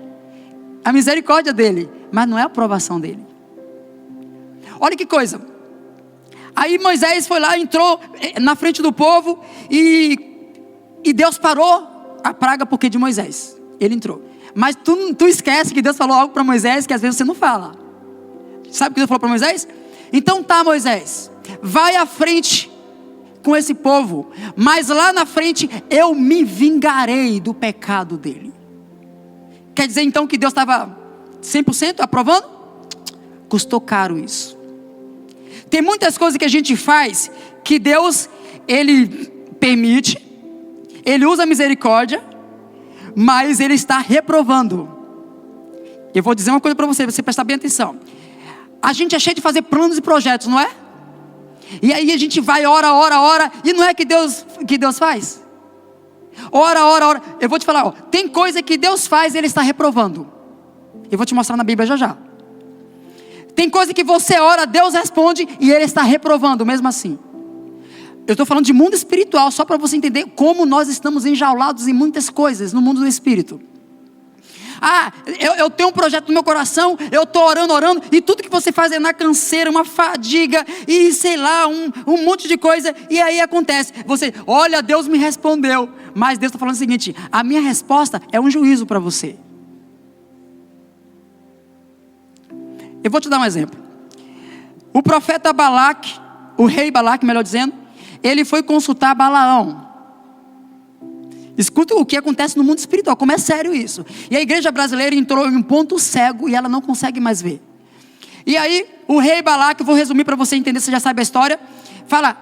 a misericórdia dele, mas não é a aprovação dele. Olha que coisa. Aí Moisés foi lá, entrou na frente do povo e Deus parou a praga porque de Moisés. Ele entrou. Mas tu esquece que Deus falou algo para Moisés que às vezes você não fala. Sabe o que Deus falou para Moisés? Então tá, Moisés, vai à frente com esse povo, mas lá na frente eu me vingarei do pecado dele. Quer dizer então que Deus estava 100% aprovando? Custou caro isso. Tem muitas coisas que a gente faz que Deus, Ele permite, Ele usa a misericórdia, mas Ele está reprovando. Eu vou dizer uma coisa para você prestar bem atenção. A gente é cheio de fazer planos e projetos, não é? E aí a gente vai, ora, e não é que Deus faz? Ora. Eu vou te falar, ó, tem coisa que Deus faz e Ele está reprovando. Eu vou te mostrar na Bíblia já. Tem coisa que você ora, Deus responde e Ele está reprovando, mesmo assim. Eu estou falando de mundo espiritual, só para você entender como nós estamos enjaulados em muitas coisas no mundo do espírito. Eu tenho um projeto no meu coração, eu estou orando, e tudo que você faz é na canseira, uma fadiga, e sei lá, um monte de coisa, e aí acontece, você, olha, Deus me respondeu, mas Deus está falando o seguinte, a minha resposta é um juízo para você. Eu vou te dar um exemplo. O profeta Balaque, o rei Balaque, melhor dizendo, ele foi consultar Balaão. Escuta o que acontece no mundo espiritual, como é sério isso. E a igreja brasileira entrou em um ponto cego e ela não consegue mais ver. E aí, o rei Balaque, vou resumir para você entender, você já sabe a história. Fala,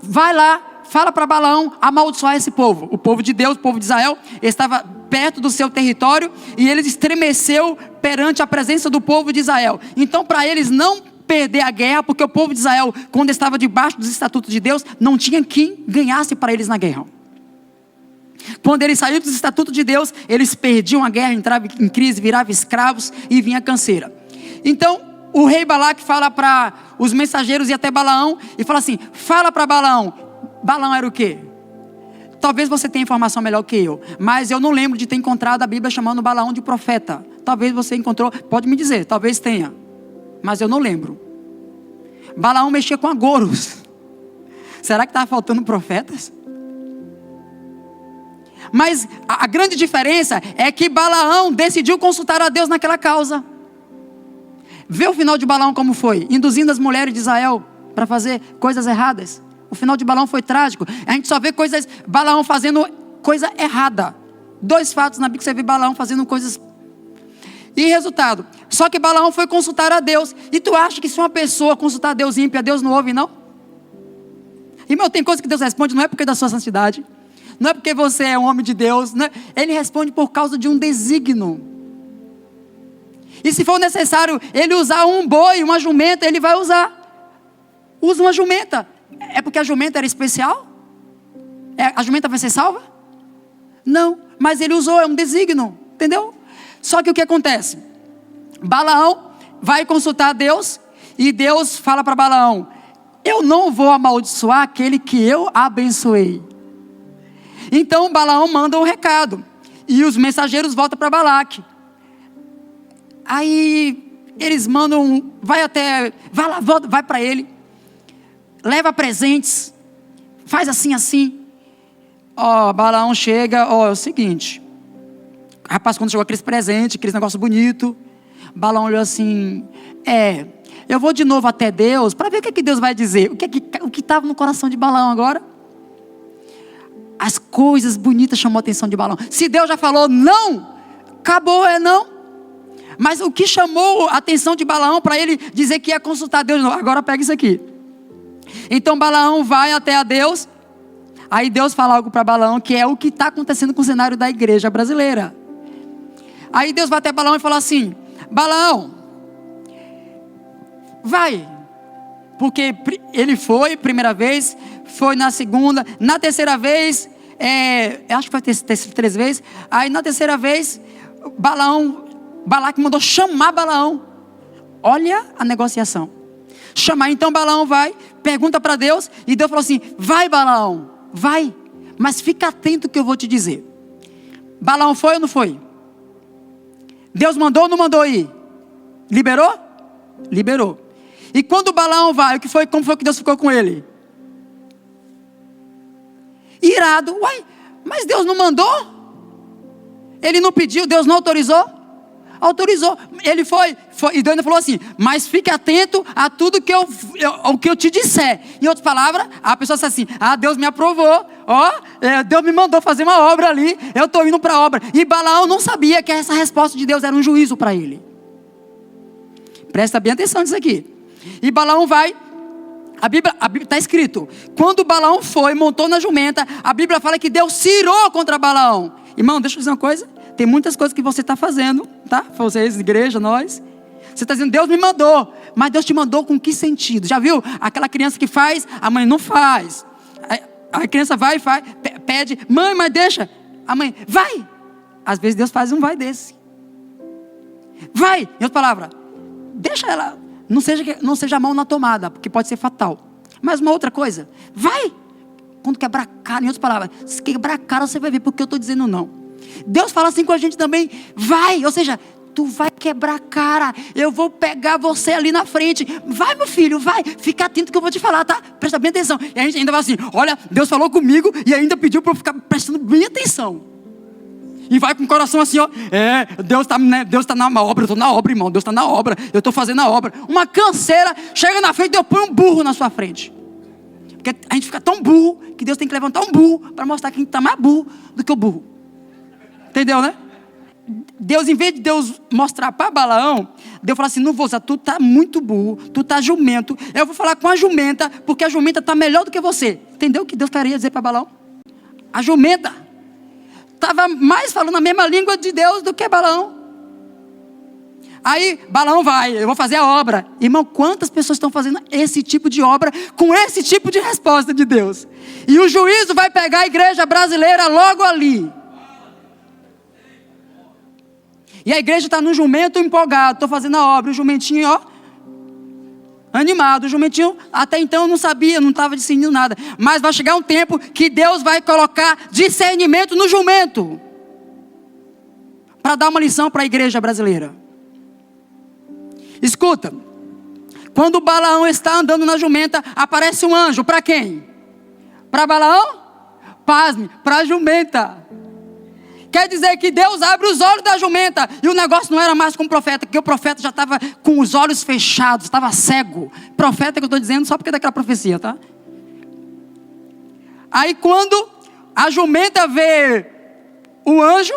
vai lá, fala para Balaão amaldiçoar esse povo. O povo de Deus, o povo de Israel, estava perto do seu território e ele estremeceu perante a presença do povo de Israel. Então, para eles não perder a guerra, porque o povo de Israel, quando estava debaixo dos estatutos de Deus, não tinha quem ganhasse para eles na guerra. Quando eles saíram dos estatutos de Deus, eles perdiam a guerra, entravam em crise, viravam escravos e vinha canseira. Então, o rei Balaque fala para os mensageiros e até Balaão, e fala assim, fala para Balaão. Balaão era o quê? Talvez você tenha informação melhor que eu, mas eu não lembro de ter encontrado a Bíblia chamando Balaão de profeta. Talvez você encontrou, pode me dizer, talvez tenha, mas eu não lembro. Balaão mexia com agouros. Será que estava faltando profetas? Mas a grande diferença é que Balaão decidiu consultar a Deus naquela causa. Vê o final de Balaão como foi, induzindo as mulheres de Israel para fazer coisas erradas. O final de Balaão foi trágico. A gente só vê Balaão fazendo coisa errada. 2 fatos na Bíblia que você vê Balaão fazendo coisas. E resultado, só que Balaão foi consultar a Deus. E tu acha que se uma pessoa consultar a Deus ímpia, Deus não ouve, não? Irmão, tem coisa que Deus responde, não é porque da sua santidade, não é porque você é um homem de Deus, não é? Ele responde por causa de um desígnio. E se for necessário ele usar um boi, uma jumenta, ele vai usar. Usa uma jumenta. É porque a jumenta era especial? A jumenta vai ser salva? Não, mas ele usou, é um desígnio, entendeu? Só que o que acontece? Balaão vai consultar a Deus e Deus fala para Balaão, eu não vou amaldiçoar aquele que eu abençoei. Então Balaão manda um recado e os mensageiros voltam para Balaque. Aí eles mandam, vai lá, vai para ele, leva presentes, faz assim. Balaão chega, é o seguinte, rapaz, quando chegou aqueles presentes, aqueles negócios bonitos, Balaão olhou assim, eu vou de novo até Deus, para ver o que Deus vai dizer, o que estava no coração de Balaão agora. As coisas bonitas chamou a atenção de Balaão. Se Deus já falou não, acabou, não. Mas o que chamou a atenção de Balaão para ele dizer que ia consultar Deus, não, agora pega isso aqui. Então Balaão vai até a Deus. Aí Deus fala algo para Balaão, que é o que está acontecendo com o cenário da igreja brasileira. Aí Deus vai até Balaão e fala assim, Balaão, vai. Porque ele foi, primeira vez, foi na segunda, na terceira vez, acho que foi 3 vezes. Aí na terceira vez, Balaque mandou chamar Balaão. Olha a negociação. Chamar, então Balaão vai, pergunta para Deus, e Deus falou assim: vai Balaão, vai, mas fica atento que eu vou te dizer. Balaão foi ou não foi? Deus mandou ou não mandou ir? Liberou? Liberou. E quando Balaão vai, como foi que Deus ficou com ele? Irado. Uai, mas Deus não mandou? Ele não pediu, Deus não autorizou? Autorizou. Ele foi, e Deus ainda falou assim: mas fique atento a tudo que eu te disser. Em outras palavras, a pessoa disse assim: Deus me aprovou, Deus me mandou fazer uma obra ali, eu estou indo para a obra. E Balaão não sabia que essa resposta de Deus era um juízo para ele. Presta bem atenção nisso aqui. E Balaão vai, a Bíblia está escrito, quando Balaão foi, montou na jumenta, a Bíblia fala que Deus se irou contra Balaão. Irmão, deixa eu dizer uma coisa, tem muitas coisas que você está fazendo, tá? Vocês, igreja, nós. Você está dizendo: Deus me mandou, mas Deus te mandou com que sentido? Já viu aquela criança que faz, a mãe não faz. A criança vai e faz, pede: mãe, mas deixa. A mãe: vai. Às vezes Deus faz um vai desse. Vai, em outra palavra, deixa ela, não seja a mão na tomada, porque pode ser fatal. Mas uma outra coisa, vai. Quando quebrar a cara, em outras palavras, se quebrar a cara você vai ver porque eu estou dizendo não. Deus fala assim com a gente também: vai, ou seja, tu vai quebrar a cara, eu vou pegar você ali na frente, vai meu filho, vai, fica atento que eu vou te falar, tá? Presta bem atenção. E a gente ainda vai assim: olha, Deus falou comigo e ainda pediu para eu ficar prestando bem atenção. E vai com o coração assim, ó: Deus está na obra, eu estou na obra, irmão, Deus está na obra, eu estou fazendo a obra. Uma canseira chega na frente e eu ponho um burro na sua frente. Porque a gente fica tão burro que Deus tem que levantar um burro para mostrar que a gente está mais burro do que o burro. Entendeu, né? Deus, em vez de Deus mostrar para Balaão, Deus fala assim: não vou usar, tu tá muito burro, tu tá jumento, eu vou falar com a jumenta, porque a jumenta tá melhor do que você. Entendeu o que Deus queria dizer para Balaão? A jumenta estava mais falando a mesma língua de Deus do que Balaão. Aí Balaão vai: eu vou fazer a obra. Irmão, quantas pessoas estão fazendo esse tipo de obra com esse tipo de resposta de Deus? E o juízo vai pegar a igreja brasileira logo ali. E a igreja está no jumento empolgado, estou fazendo a obra, o jumentinho, ó, animado. O jumentinho até então não sabia, não estava discernindo nada. Mas vai chegar um tempo que Deus vai colocar discernimento no jumento, para dar uma lição para a igreja brasileira. Escuta, quando Balaão está andando na jumenta, aparece um anjo. Para quem? Para Balaão? Pasme, para a jumenta. Quer dizer que Deus abre os olhos da jumenta. E o negócio não era mais com o profeta, porque o profeta já estava com os olhos fechados, estava cego. Profeta que eu estou dizendo só porque é daquela profecia, tá? Aí quando a jumenta vê o anjo,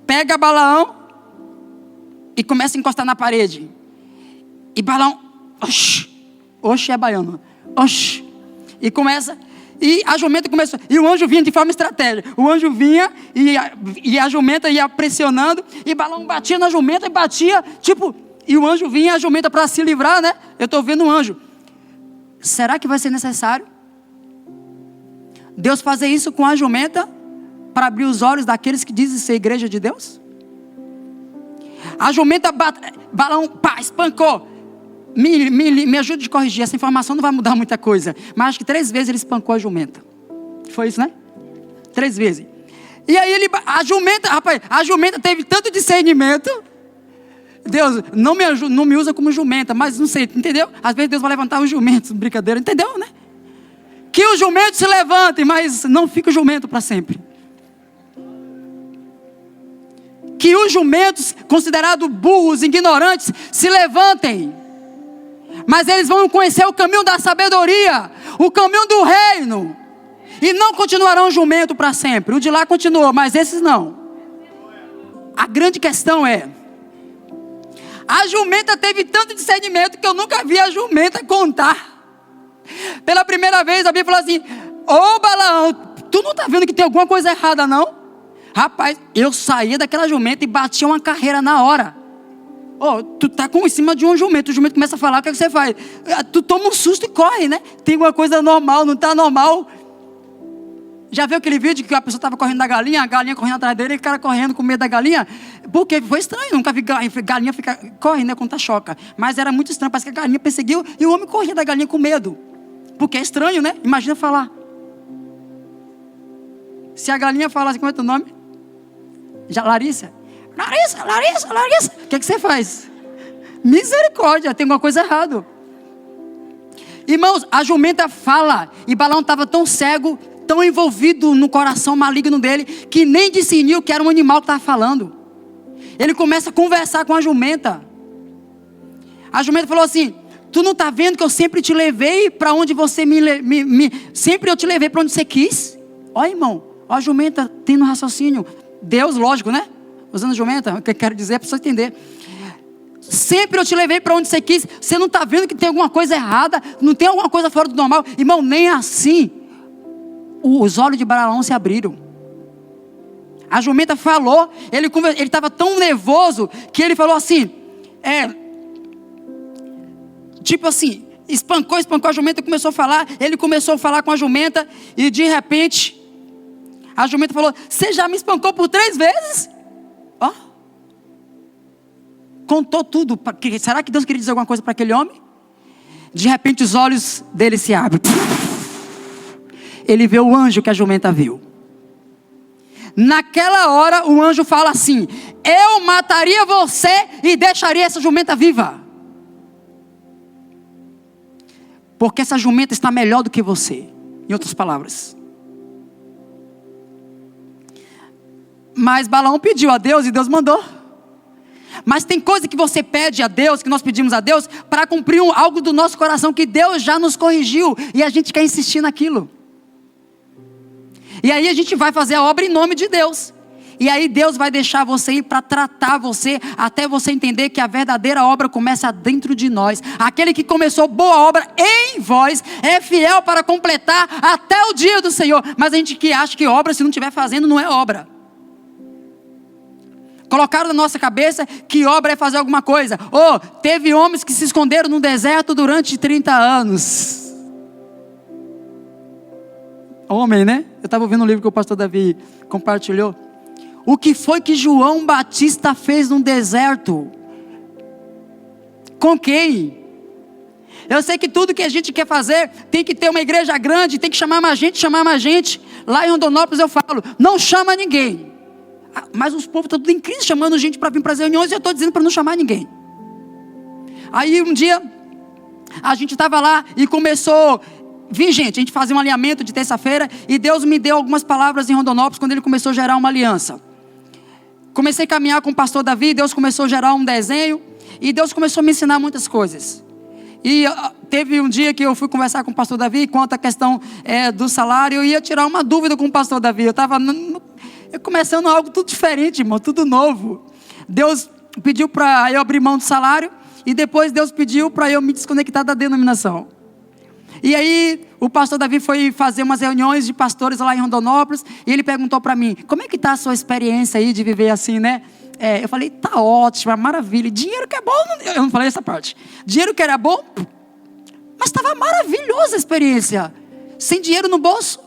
pega Balaão e começa a encostar na parede. E Balaão, oxe é baiano, oxe. E começa, e a jumenta começou, e o anjo vinha de forma estratégica. O anjo vinha e a jumenta ia pressionando, e Balaão batia na jumenta e batia, tipo, e o anjo vinha, a jumenta para se livrar, né? Eu estou vendo um anjo. Será que vai ser necessário Deus fazer isso com a jumenta para abrir os olhos daqueles que dizem ser igreja de Deus? A jumenta Balaão, pá, espancou. Me ajude a corrigir, essa informação não vai mudar muita coisa. Mas acho que 3 vezes ele espancou a jumenta. Foi isso, né? 3 vezes. E aí a jumenta teve tanto discernimento. Deus, não me usa como jumenta, mas não sei, entendeu? Às vezes Deus vai levantar os jumentos, brincadeira, entendeu, né? Que os jumentos se levantem, mas não fica o jumento para sempre. Que os jumentos, considerados burros, ignorantes, se levantem. Mas eles vão conhecer o caminho da sabedoria, o caminho do reino. E não continuarão jumento para sempre. O de lá continua, mas esses não. A grande questão é, a jumenta teve tanto discernimento que eu nunca vi a jumenta contar. Pela primeira vez a Bíblia falou assim: ô Balaão, tu não está vendo que tem alguma coisa errada não? Rapaz, eu saía daquela jumenta e batia uma carreira na hora. Tu tá em cima de um jumento, o jumento começa a falar, o que é que você faz? Tu toma um susto e corre, né? Tem uma coisa normal, não está normal. Já viu aquele vídeo que a pessoa estava correndo da galinha, a galinha correndo atrás dele, e o cara correndo com medo da galinha? Porque foi estranho, nunca vi galinha corre, né, quando tá choca. Mas era muito estranho, parece que a galinha perseguiu e o homem corria da galinha com medo. Porque é estranho, né? Imagina falar. Se a galinha fala assim, como é teu nome? Larissa. Larissa. O que é que você faz? Misericórdia, tem alguma coisa errada. Irmãos, a jumenta fala, e Balaão estava tão cego, tão envolvido no coração maligno dele, que nem discerniu que era um animal que estava falando. Ele começa a conversar com a jumenta. A jumenta falou assim: tu não está vendo que eu sempre te levei para onde você sempre eu te levei para onde você quis? Ó, irmão, ó, a jumenta tendo raciocínio. Deus, lógico, né? Usando jumenta, o que eu quero dizer é para você entender. Sempre eu te levei para onde você quis. Você não está vendo que tem alguma coisa errada? Não tem alguma coisa fora do normal? Irmão, nem assim os olhos de Balaão se abriram. A jumenta falou. Ele estava tão nervoso que ele falou assim, tipo assim, espancou a jumenta, começou a falar. Ele começou a falar com a jumenta e de repente a jumenta falou: você já me espancou por 3 vezes? Ó, contou tudo. Será que Deus queria dizer alguma coisa para aquele homem? De repente os olhos dele se abrem. Ele vê o anjo que a jumenta viu. Naquela hora o anjo fala assim: eu mataria você e deixaria essa jumenta viva. Porque essa jumenta está melhor do que você. Em outras palavras. Mas Balaão pediu a Deus e Deus mandou. Mas tem coisa que você pede a Deus, que nós pedimos a Deus, para cumprir algo do nosso coração, que Deus já nos corrigiu, e a gente quer insistir naquilo. E aí a gente vai fazer a obra em nome de Deus. E aí Deus vai deixar você ir para tratar você, até você entender que a verdadeira obra começa dentro de nós. Aquele que começou boa obra em vós, é fiel para completar até o dia do Senhor. Mas a gente que acha que obra, se não estiver fazendo, não é obra. Colocaram na nossa cabeça que obra é fazer alguma coisa. Teve homens que se esconderam no deserto durante 30 anos. Homem, né? Eu estava ouvindo um livro que o pastor Davi compartilhou. O que foi que João Batista fez no deserto? Com quem? Eu sei que tudo que a gente quer fazer, tem que ter uma igreja grande, tem que chamar mais gente. Lá em Rondonópolis eu falo, não chama ninguém. Mas os povos estão tudo em crise, chamando gente para vir para as reuniões, e eu estou dizendo para não chamar ninguém. Aí um dia, a gente estava lá e começou, a gente fazia um alinhamento de terça-feira, e Deus me deu algumas palavras em Rondonópolis, quando Ele começou a gerar uma aliança. Comecei a caminhar com o pastor Davi, Deus começou a gerar um desenho, e Deus começou a me ensinar muitas coisas. E teve um dia que eu fui conversar com o pastor Davi, quanto à questão do salário, eu ia tirar uma dúvida com o pastor Davi, eu estava começando algo tudo diferente, irmão, tudo novo. Deus pediu para eu abrir mão do salário, e depois Deus pediu para eu me desconectar da denominação. E aí o pastor Davi foi fazer umas reuniões de pastores lá em Rondonópolis, e ele perguntou para mim: como é que está a sua experiência aí de viver assim, né? Eu falei: tá ótimo, maravilha. Dinheiro que é bom, eu não falei essa parte. Dinheiro que era bom, mas estava maravilhosa a experiência. Sem dinheiro no bolso,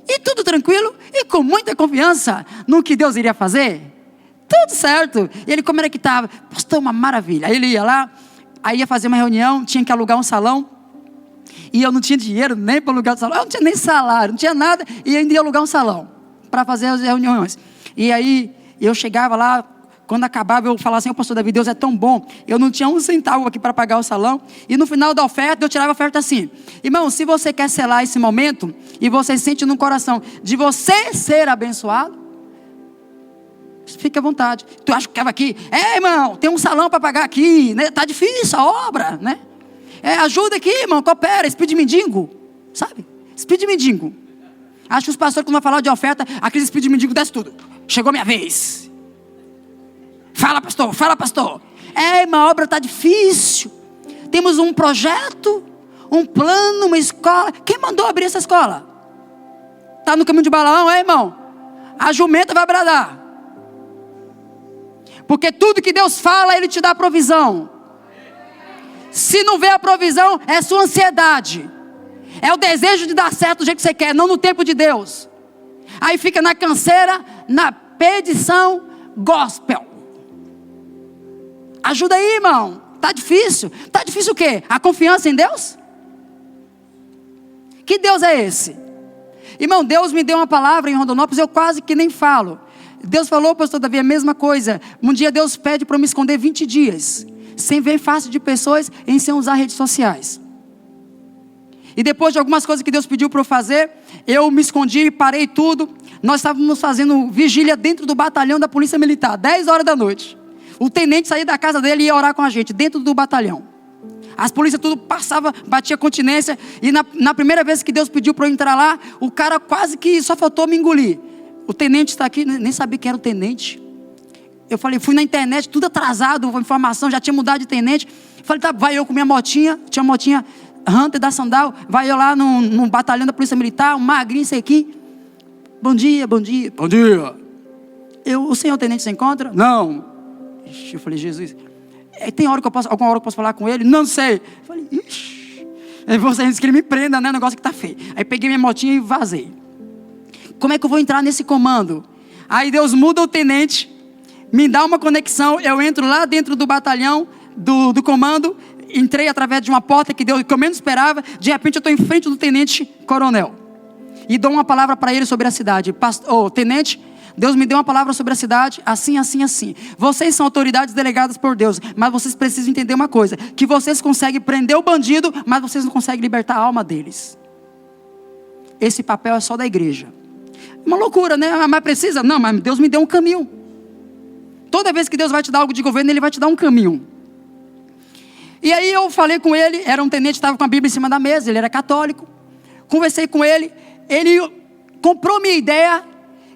e tudo tranquilo, e com muita confiança no que Deus iria fazer. Tudo certo. E ele, como era que estava? Pastor, uma maravilha. Aí ele ia lá, aí ia fazer uma reunião, tinha que alugar um salão, e eu não tinha dinheiro nem para alugar o salão, eu não tinha nem salário, não tinha nada, e ainda ia alugar um salão para fazer as reuniões. E aí eu chegava lá, quando acabava eu falava assim: pastor Davi, Deus é tão bom, eu não tinha um centavo aqui para pagar o salão, e no final da oferta eu tirava a oferta assim: irmão, se você quer selar esse momento, e você sente no coração de você ser abençoado, fique à vontade. Tu acha que estava aqui? Irmão, tem um salão para pagar aqui, né? Tá difícil a obra, né? Ajuda aqui, irmão, coopera, espírito de mendigo, sabe? Espírito de mendigo. Acho que os pastores, quando vão falar de oferta, aquele espírito de mendigo desce tudo. Chegou minha vez. Fala, pastor, fala, pastor. Irmão, a obra está difícil. Temos um projeto, um plano, uma escola. Quem mandou abrir essa escola? Está no caminho de Balaão, irmão? A jumenta vai bradar. Porque tudo que Deus fala, Ele te dá provisão. Se não vê a provisão, é sua ansiedade. É o desejo de dar certo do jeito que você quer, não no tempo de Deus. Aí fica na canseira, na perdição gospel. Ajuda aí, irmão. Tá difícil. Tá difícil o quê? A confiança em Deus? Que Deus é esse? Irmão, Deus me deu uma palavra em Rondonópolis, eu quase que nem falo. Deus falou, pastor Davi, a mesma coisa. Um dia Deus pede para eu me esconder 20 dias, sem ver face de pessoas, e sem usar redes sociais. E depois de algumas coisas que Deus pediu para eu fazer, eu me escondi, parei tudo. Nós estávamos fazendo vigília dentro do batalhão da Polícia Militar, 10 horas da noite. O tenente saía da casa dele e ia orar com a gente, dentro do batalhão. As polícias tudo passava, batia continência. E na primeira vez que Deus pediu para eu entrar lá, o cara quase que só faltou me engolir. O tenente está aqui, nem sabia quem era o tenente. Eu falei, fui na internet, tudo atrasado, a informação, já tinha mudado de tenente. Falei, tá, vai eu com minha motinha, tinha uma motinha Hunter da Sandal, vai eu lá no batalhão da Polícia Militar, um magrinho, isso aqui. Bom dia, bom dia. Bom dia. O senhor tenente se encontra? Não. Ixi, eu falei, Jesus, tem hora que eu posso, alguma hora que eu posso falar com ele? Não sei. Eu falei, ixi. Aí você disse que ele me prenda, né? O negócio que tá feio. Aí peguei minha motinha e vazei. Como é que eu vou entrar nesse comando? Aí Deus muda o tenente, me dá uma conexão, eu entro lá dentro do batalhão, do comando, entrei através de uma porta que eu menos esperava, de repente eu estou em frente do tenente coronel. E dou uma palavra para ele sobre a cidade. Tenente, Deus me deu uma palavra sobre a cidade, assim, assim, assim. Vocês são autoridades delegadas por Deus, mas vocês precisam entender uma coisa, que vocês conseguem prender o bandido, mas vocês não conseguem libertar a alma deles. Esse papel é só da igreja. Uma loucura, né? Mas precisa? Não, mas Deus me deu um caminho. Toda vez que Deus vai te dar algo de governo, Ele vai te dar um caminho. E aí eu falei com ele, era um tenente, estava com a Bíblia em cima da mesa, ele era católico. Conversei com ele, ele comprou minha ideia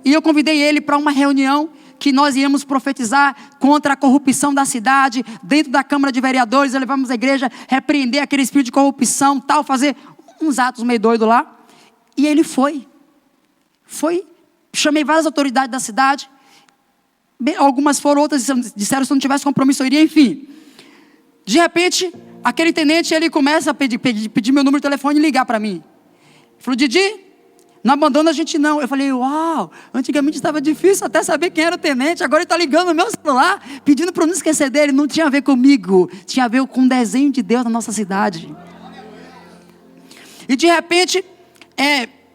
e eu convidei ele para uma reunião que nós íamos profetizar contra a corrupção da cidade, dentro da Câmara de Vereadores, levamos a igreja, repreender aquele espírito de corrupção, tal, fazer uns atos meio doidos lá. E ele foi, chamei várias autoridades da cidade, algumas foram, outras disseram que se não tivesse compromisso eu iria, enfim. De repente, aquele tenente, ele começa a pedir meu número de telefone e ligar para mim. Ele falou, Didi, não abandona a gente não. Eu falei, uau, antigamente estava difícil até saber quem era o tenente, agora ele está ligando no meu celular, pedindo para eu não esquecer dele. Não tinha a ver comigo, tinha a ver com o desenho de Deus na nossa cidade. E de repente,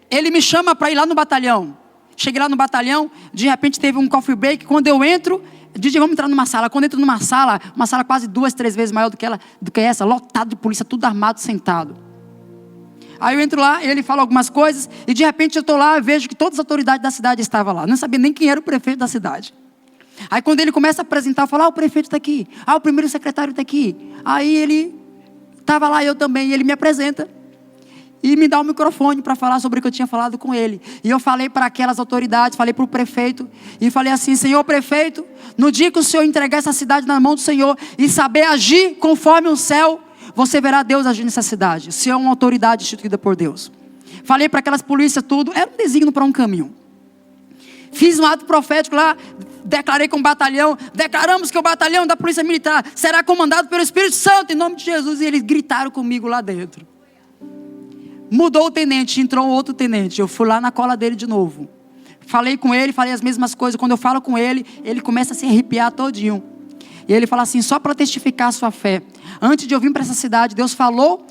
ele me chama para ir lá no batalhão. Cheguei lá no batalhão, de repente teve um coffee break. Quando eu entro, Didi, vamos entrar numa sala. Quando eu entro numa sala quase 2, 3 vezes maior do que essa, lotado de polícia, tudo armado, sentado. Aí eu entro lá, ele fala algumas coisas, e de repente eu estou lá e vejo que todas as autoridades da cidade estavam lá. Não sabia nem quem era o prefeito da cidade. Aí quando ele começa a apresentar, eu falo, o prefeito está aqui, o primeiro secretário está aqui. Aí ele estava lá, eu também, e ele me apresenta. E me dá o microfone para falar sobre o que eu tinha falado com ele. E eu falei para aquelas autoridades, falei para o prefeito, e falei assim, senhor prefeito, no dia que o senhor entregar essa cidade na mão do Senhor, e saber agir conforme o céu, você verá Deus agir nessa cidade. O senhor é uma autoridade instituída por Deus. Falei para aquelas polícias tudo, era um desígnio para um caminho. Fiz um ato profético lá, declarei com o batalhão, declaramos que o batalhão da Polícia Militar será comandado pelo Espírito Santo, em nome de Jesus, e eles gritaram comigo lá dentro. Mudou o tenente, entrou outro tenente. Eu fui lá na cola dele de novo. Falei com ele, falei as mesmas coisas. Quando eu falo com ele, ele começa a se arrepiar todinho. E ele fala assim, só para testificar a sua fé. Antes de eu vir para essa cidade, Deus falou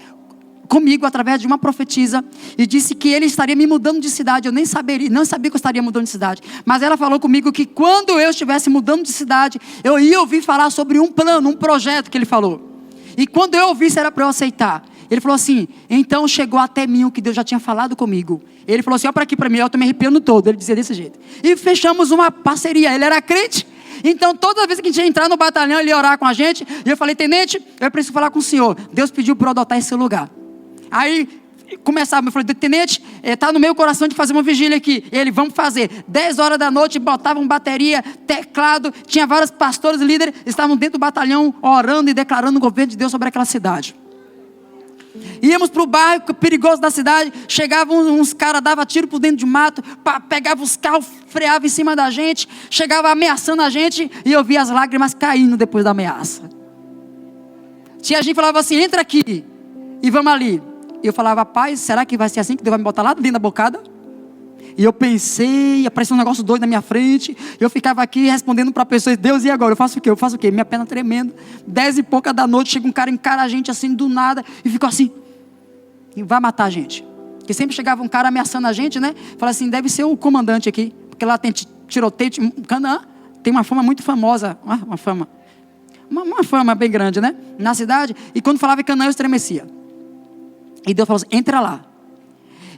comigo através de uma profetisa e disse que ele estaria me mudando de cidade. Eu não sabia que eu estaria mudando de cidade. Mas ela falou comigo que quando eu estivesse mudando de cidade, eu ia ouvir falar sobre um plano, um projeto que ele falou. E quando eu ouvisse era para eu aceitar. Ele falou assim, então chegou até mim o que Deus já tinha falado comigo. Ele falou assim, olha para mim, eu estou me arrepiando todo. Ele dizia desse jeito. E fechamos uma parceria, ele era crente. Então toda vez que a gente ia entrar no batalhão, ele ia orar com a gente. E eu falei, tenente, eu preciso falar com o senhor. Deus pediu para eu adotar esse lugar. Aí começava, eu falei, tenente, está no meu coração de fazer uma vigília aqui. Ele, vamos fazer. 10 horas da noite, botavam bateria, teclado. Tinha vários pastores e líderes, estavam dentro do batalhão orando e declarando o governo de Deus sobre aquela cidade. Íamos para o bairro perigoso da cidade, chegavam uns caras, davam tiro por dentro de mato, pegavam os carros, freavam em cima da gente, chegava ameaçando a gente, e eu via as lágrimas caindo depois da ameaça. Tinha gente que falava assim, entra aqui, e vamos ali. E eu falava, rapaz, será que vai ser assim que Deus vai me botar lá dentro da bocada? E eu pensei, apareceu um negócio doido na minha frente, eu ficava aqui respondendo para pessoas, Deus, e agora? Eu faço o quê? Eu faço o quê? Minha perna tremendo, 10 e pouca da noite, chega um cara, encara a gente assim do nada, e ficou assim, e vai matar a gente. Porque sempre chegava um cara ameaçando a gente, né? Fala assim, deve ser o comandante aqui, porque lá tem tiroteio, Canaã tem uma fama muito famosa, uma fama bem grande, né? Na cidade, e quando falava em Canaã eu estremecia. E Deus falou assim, entra lá.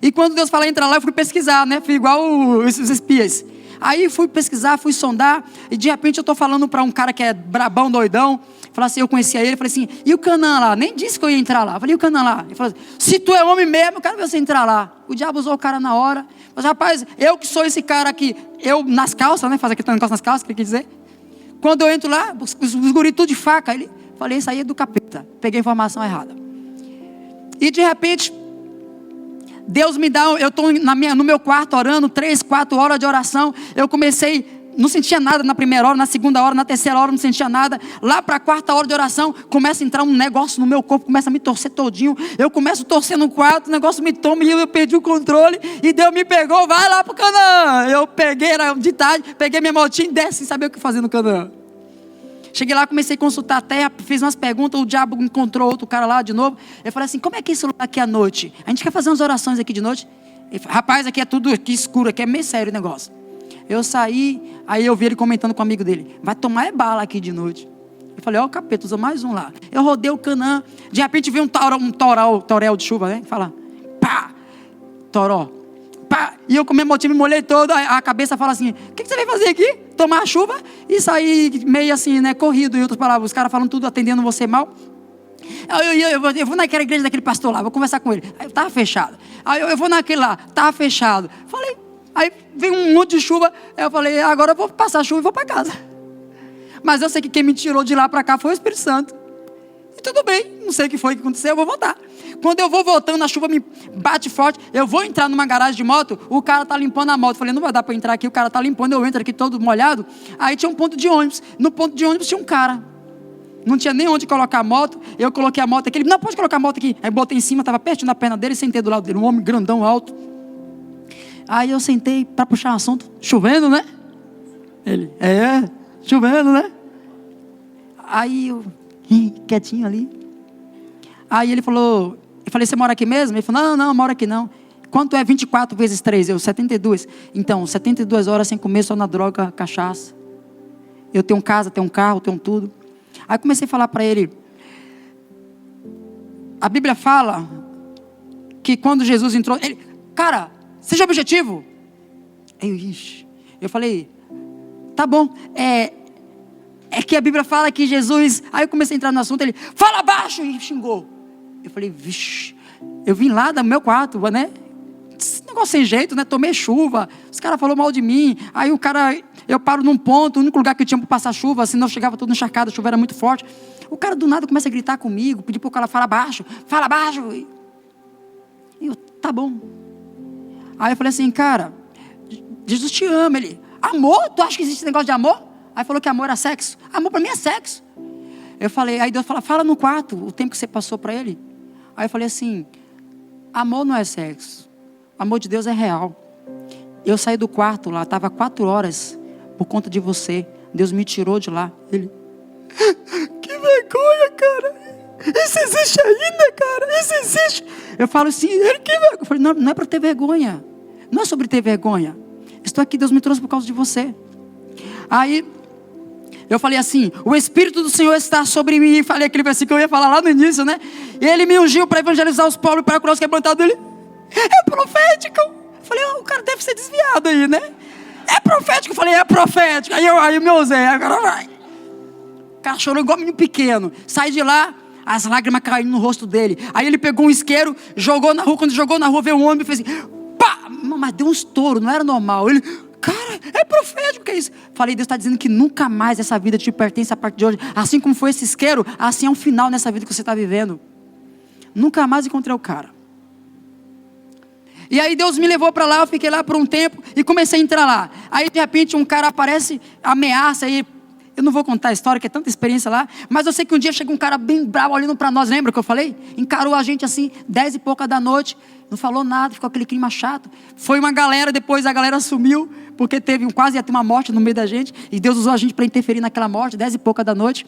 E quando Deus fala entra lá, eu fui pesquisar, né? Fui igual os espias. Aí fui pesquisar, fui sondar, e de repente eu estou falando para um cara que é brabão, doidão. Falei assim, eu conhecia ele, falei assim, e o Canaã lá? Nem disse que eu ia entrar lá. Falei, e o Canaã lá? Ele falou assim, se tu é homem mesmo, eu quero ver você entrar lá. O diabo usou o cara na hora. Mas rapaz, eu que sou esse cara aqui, eu nas calças, né? Faz aqui um negócio nas calças, o que ele quer dizer? Quando eu entro lá, os guri tudo de faca. Falei, isso aí é do capeta. Peguei a informação errada. E de repente, Deus me dá, eu estou no meu quarto orando, 3, 4 horas de oração. Eu comecei, não sentia nada na primeira hora, na segunda hora, na terceira hora não sentia nada. Lá para a 4ª hora de oração, começa a entrar um negócio no meu corpo, começa a me torcer todinho. Eu começo a torcer no quarto, o negócio me toma e eu perdi o controle. E Deus me pegou, vai lá para o Canaã. Eu peguei, era de tarde, peguei minha motinha e desci sem saber o que fazer no Canaã. Cheguei lá, comecei a consultar a terra, fiz umas perguntas, o diabo encontrou outro cara lá de novo. Eu falei assim, como é que é isso aqui à noite? A gente quer fazer umas orações aqui de noite? Ele falou, rapaz, aqui é tudo aqui escuro, aqui é meio sério o negócio. Eu saí, aí eu vi ele comentando com um amigo dele, vai tomar bala aqui de noite. Eu falei, ó, o capeta, usa mais um lá. Eu rodei o Canaã, de repente veio um torel de chuva, né? Fala, pá, toró. Pá, e eu com minha motinha me molhei todo, a cabeça fala assim, o que você veio fazer aqui? Tomar chuva e sair meio assim, né, corrido, em outras palavras, os caras falando tudo, atendendo você mal. Eu vou naquela igreja daquele pastor lá, vou conversar com ele. Aí estava fechado. Aí eu vou naquele lá, estava fechado. Falei, aí veio um monte de chuva, eu falei, agora eu vou passar chuva e vou para casa. Mas eu sei que quem me tirou de lá para cá foi o Espírito Santo. E tudo bem, não sei o que foi que aconteceu, eu vou voltar. Quando eu vou voltando, a chuva me bate forte, eu vou entrar numa garagem de moto, o cara tá limpando a moto. Falei, não vai dar para entrar aqui, o cara tá limpando, eu entro aqui todo molhado. Aí tinha um ponto de ônibus, no ponto de ônibus tinha um cara. Não tinha nem onde colocar a moto, eu coloquei a moto aqui, ele, não, pode colocar a moto aqui. Aí botei em cima, estava pertinho da perna dele, sentei do lado dele, um homem grandão, alto. Aí eu sentei para puxar um assunto, chovendo, né? Ele, chovendo, né? Aí eu, quietinho ali. Aí ele falou, eu falei, você mora aqui mesmo? Ele falou, não, moro aqui não. Quanto é 24 vezes 3? Eu, 72. Então, 72 horas sem comer, só na droga, cachaça. Eu tenho casa, tenho um carro, tenho tudo. Aí comecei a falar para ele. A Bíblia fala que quando Jesus entrou, ele, cara, seja objetivo. Eu falei, tá bom, é que a Bíblia fala que Jesus... Aí eu comecei a entrar no assunto, ele, fala baixo, e xingou. Eu falei, vixe, eu vim lá do meu quarto, né? Esse negócio sem jeito, né? Tomei chuva, os caras falaram mal de mim. Aí o cara, eu paro num ponto, o único lugar que eu tinha para passar chuva, senão eu chegava todo encharcado, a chuva era muito forte. O cara do nada começa a gritar comigo, pedir para o cara falar baixo. E eu, tá bom. Aí eu falei assim, cara, Jesus te ama. Ele, amor? Tu acha que existe esse negócio de amor? Aí falou que amor era sexo. Amor para mim é sexo. Eu falei, aí Deus falou, fala no quarto, o tempo que você passou para ele. Aí eu falei assim, amor não é sexo. O amor de Deus é real. Eu saí do quarto lá, estava 4 horas por conta de você. Deus me tirou de lá. Ele, que vergonha, cara. Isso existe ainda, cara. Isso existe. Eu falo assim, ele, que vergonha. Eu falei, não é para ter vergonha. Não é sobre ter vergonha. Estou aqui, Deus me trouxe por causa de você. Aí eu falei assim, o Espírito do Senhor está sobre mim. Falei aquele versículo que eu ia falar lá no início, né? E Ele me ungiu para evangelizar os pobres, para curar os quebrantados. Ele, é profético. Eu falei, o cara deve ser desviado aí, né? É profético. Eu falei, é profético. Aí eu me usei, agora vai. O cara chorou igual menino pequeno. Saí de lá, as lágrimas caindo no rosto dele. Aí ele pegou um isqueiro, jogou na rua. Quando jogou na rua, veio um homem e fez assim, pá! Mas deu um estouro, não era normal. Ele, cara, é profético, que é isso? Falei, Deus está dizendo que nunca mais essa vida te pertence a partir de hoje. Assim como foi esse isqueiro, assim é um final nessa vida que você está vivendo. Nunca mais encontrei o cara. E aí Deus me levou para lá, eu fiquei lá por um tempo e comecei a entrar lá. Aí de repente um cara aparece, ameaça, aí eu não vou contar a história, que é tanta experiência lá, mas eu sei que um dia chegou um cara bem bravo olhando para nós, lembra que eu falei? Encarou a gente assim, 10 e pouca da noite, não falou nada, ficou aquele clima chato. Foi uma galera, depois a galera sumiu, porque quase ia ter uma morte no meio da gente, e Deus usou a gente para interferir naquela morte, 10 e pouca da noite.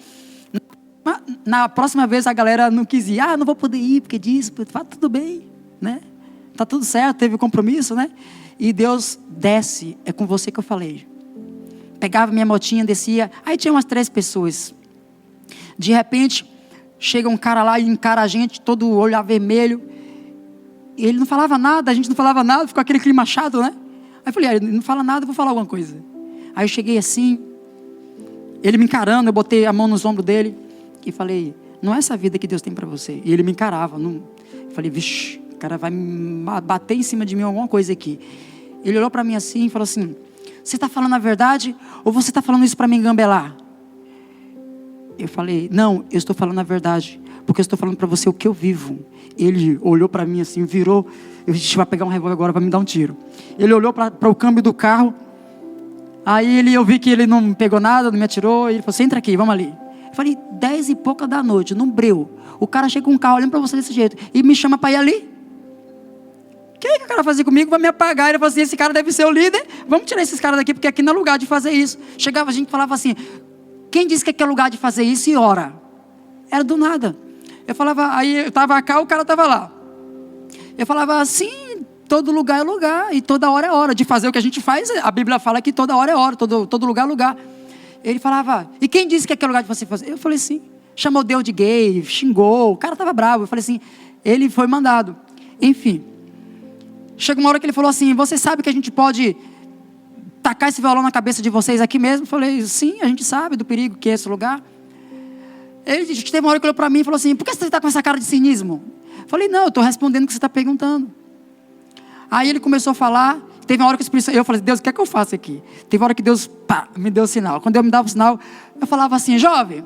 Na próxima vez a galera não quis ir, não vou poder ir, porque disso, fala, tudo bem, né? Tá tudo certo, teve compromisso, né? E Deus desce, é com você que eu falei. Pegava minha motinha, descia, aí tinha umas 3 pessoas. De repente, chega um cara lá e encara a gente, todo olhar vermelho. E ele não falava nada, a gente não falava nada, ficou aquele clima chato, né? Aí eu falei, ele não fala nada, eu vou falar alguma coisa. Aí eu cheguei assim, ele me encarando, eu botei a mão nos ombros dele e falei, não é essa vida que Deus tem para você. E ele me encarava, eu falei, vixe, o cara vai bater em cima de mim alguma coisa aqui. Ele olhou para mim assim e falou assim, você está falando a verdade ou você está falando isso para me engambelar? Eu falei, não, eu estou falando a verdade, porque eu estou falando para você o que eu vivo. Ele olhou para mim assim, virou, a gente vai pegar um revólver agora para me dar um tiro. Ele olhou para o câmbio do carro, aí eu vi que ele não me pegou nada, não me atirou, e ele falou, você entra aqui, vamos ali. Eu falei, 10 e pouca da noite, num breu, o cara chega com um carro olhando para você desse jeito, e me chama para ir ali. O que o cara fazia comigo? Vai me apagar. Ele falou assim, esse cara deve ser o líder, vamos tirar esses caras daqui, porque aqui não é lugar de fazer isso. Chegava a gente e falava assim, quem disse que aqui é lugar de fazer isso e ora? Era do nada. Eu falava, aí eu estava cá, o cara estava lá. Eu falava assim, todo lugar é lugar, e toda hora é hora de fazer o que a gente faz. A Bíblia fala que toda hora é hora, todo lugar é lugar. Ele falava, e quem disse que aqui é lugar de você fazer? Eu falei assim, chamou Deus de gay, xingou, o cara estava bravo. Eu falei assim, ele foi mandado. Enfim, chega uma hora que ele falou assim, você sabe que a gente pode tacar esse violão na cabeça de vocês aqui mesmo? Eu falei, sim, a gente sabe do perigo que é esse lugar. Ele teve uma hora que olhou para mim e falou assim, por que você está com essa cara de cinismo? Eu falei, não, eu estou respondendo o que você está perguntando. Aí ele começou a falar, teve uma hora que o Espírito Santo, eu falei, Deus, o que é que eu faço aqui? Teve uma hora que Deus, me deu o sinal. Quando Deus me dava o sinal, eu falava assim, jovem,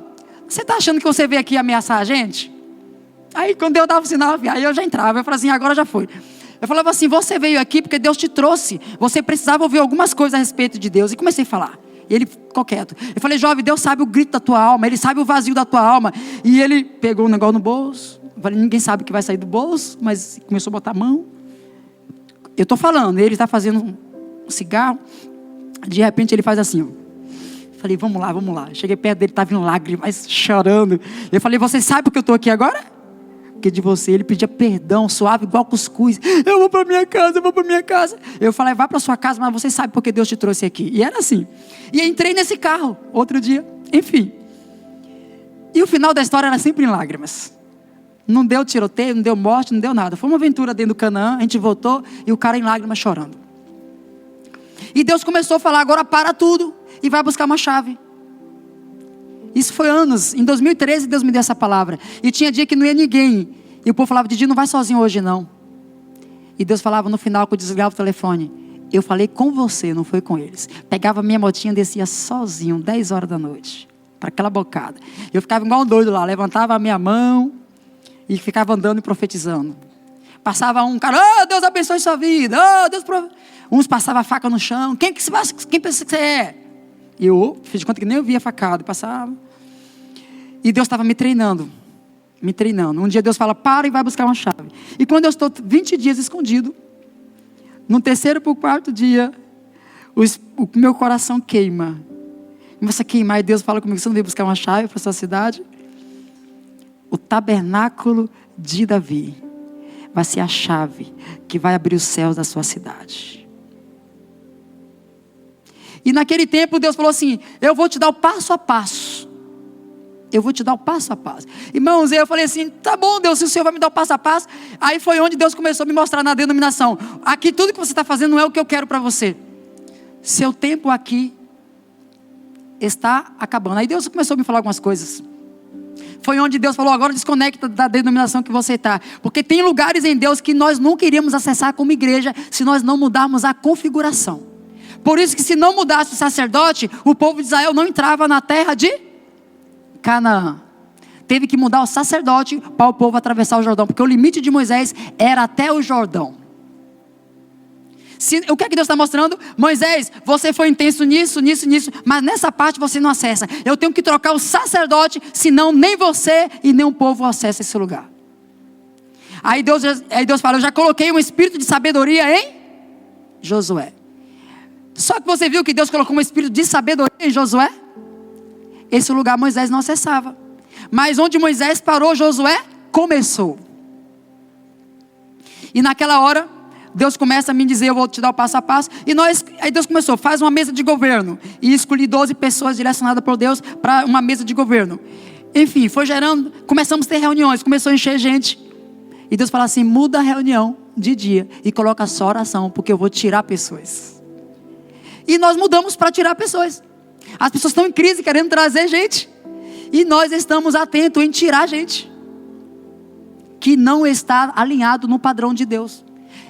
você está achando que você veio aqui ameaçar a gente? Aí quando Deus dava o sinal, aí eu já entrava, eu falava assim, agora já foi. Eu falava assim, você veio aqui porque Deus te trouxe, você precisava ouvir algumas coisas a respeito de Deus. E comecei a falar. E ele ficou quieto. Eu falei, jovem, Deus sabe o grito da tua alma, Ele sabe o vazio da tua alma. E ele pegou um negócio no bolso. Eu falei, ninguém sabe o que vai sair do bolso, mas começou a botar a mão. Eu estou falando, ele está fazendo um cigarro. De repente ele faz assim, ó. Eu falei, vamos lá, vamos lá. Cheguei perto dele, estava em lágrimas, chorando. Eu falei, você sabe por que eu estou aqui agora? Porque de você, ele pedia perdão, suave igual cuscuz. Eu vou para minha casa, eu vou para minha casa. Eu falei, vai para sua casa, mas você sabe porque Deus te trouxe aqui. E era assim. E entrei nesse carro, outro dia. Enfim. E o final da história era sempre em lágrimas. Não deu tiroteio, não deu morte, não deu nada. Foi uma aventura dentro do Canaã, a gente voltou e o cara em lágrimas chorando. E Deus começou a falar, agora para tudo e vai buscar uma chave. Isso foi anos, em 2013 Deus me deu essa palavra. E tinha dia que não ia ninguém. E o povo falava, Didi, não vai sozinho hoje não. E Deus falava no final, que eu desligava o telefone, eu falei com você, não foi com eles. Pegava minha motinha e descia sozinho, 10 horas da noite, para aquela bocada. Eu ficava igual um doido lá, levantava a minha mão e ficava andando e profetizando. Passava um cara, Deus abençoe sua vida, Deus uns passavam a faca no chão, quem pensa que você é? E eu fiz de conta que nem eu via a facada, passava. E Deus estava me treinando. Um dia Deus fala, para e vai buscar uma chave. E quando eu estou 20 dias escondido, no 3º para o 4º dia, o meu coração queima. Começa a queimar e Deus fala comigo, você não veio buscar uma chave para a sua cidade? O tabernáculo de Davi vai ser a chave que vai abrir os céus da sua cidade. E naquele tempo Deus falou assim, eu vou te dar o passo a passo. Eu vou te dar o passo a passo. Irmãos, eu falei assim, tá bom Deus, se o Senhor vai me dar o passo a passo. Aí foi onde Deus começou a me mostrar na denominação. Aqui tudo que você está fazendo não é o que eu quero para você. Seu tempo aqui está acabando. Aí Deus começou a me falar algumas coisas. Foi onde Deus falou, agora desconecta da denominação que você está. Porque tem lugares em Deus que nós nunca iríamos acessar como igreja se nós não mudarmos a configuração. Por isso que se não mudasse o sacerdote, o povo de Israel não entrava na terra de Canaã. teve que mudar o sacerdote para o povo atravessar o Jordão, porque o limite de Moisés era até o Jordão. O que é que Deus está mostrando? Moisés, você foi intenso nisso, mas nessa parte você não acessa. Eu tenho que trocar o sacerdote, senão nem você e nem o povo acessa esse lugar. Aí Deus fala, eu já coloquei um espírito de sabedoria em Josué. Só que você viu que Deus colocou um espírito de sabedoria em Josué? Esse lugar Moisés não acessava. Mas onde Moisés parou, Josué começou. E naquela hora, Deus começa a me dizer, eu vou te dar o passo a passo. Aí Deus começou, faz uma mesa de governo. E escolhi 12 pessoas direcionadas por Deus para uma mesa de governo. Enfim, foi gerando, começamos a ter reuniões, começou a encher gente. E Deus fala assim, muda a reunião de dia e coloca só oração, porque eu vou tirar pessoas. E nós mudamos para tirar pessoas. As pessoas estão em crise querendo trazer gente. E nós estamos atentos em tirar gente que não está alinhado no padrão de Deus.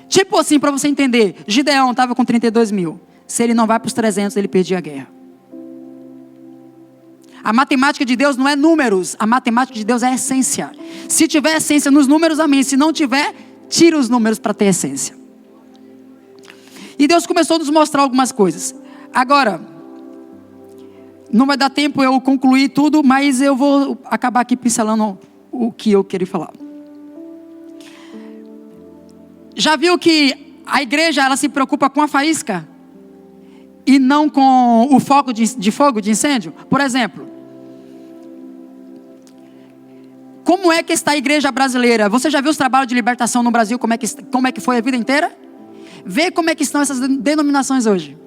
Tipo assim, para você entender, Gideão estava com 32 mil. Se ele não vai para os 300, ele perdia a guerra. A matemática de Deus não é números, a matemática de Deus é essência. Se tiver essência nos números, amém. Se não tiver, tira os números para ter essência. E Deus começou a nos mostrar algumas coisas. Agora, não vai dar tempo eu concluir tudo, mas eu vou acabar aqui pincelando o que eu queria falar. Já viu que a igreja ela se preocupa com a faísca e não com o foco de fogo, de incêndio? Por exemplo, como é que está a igreja brasileira? Você já viu os trabalhos de libertação no Brasil, como é que foi a vida inteira? Vê como é que estão essas denominações hoje.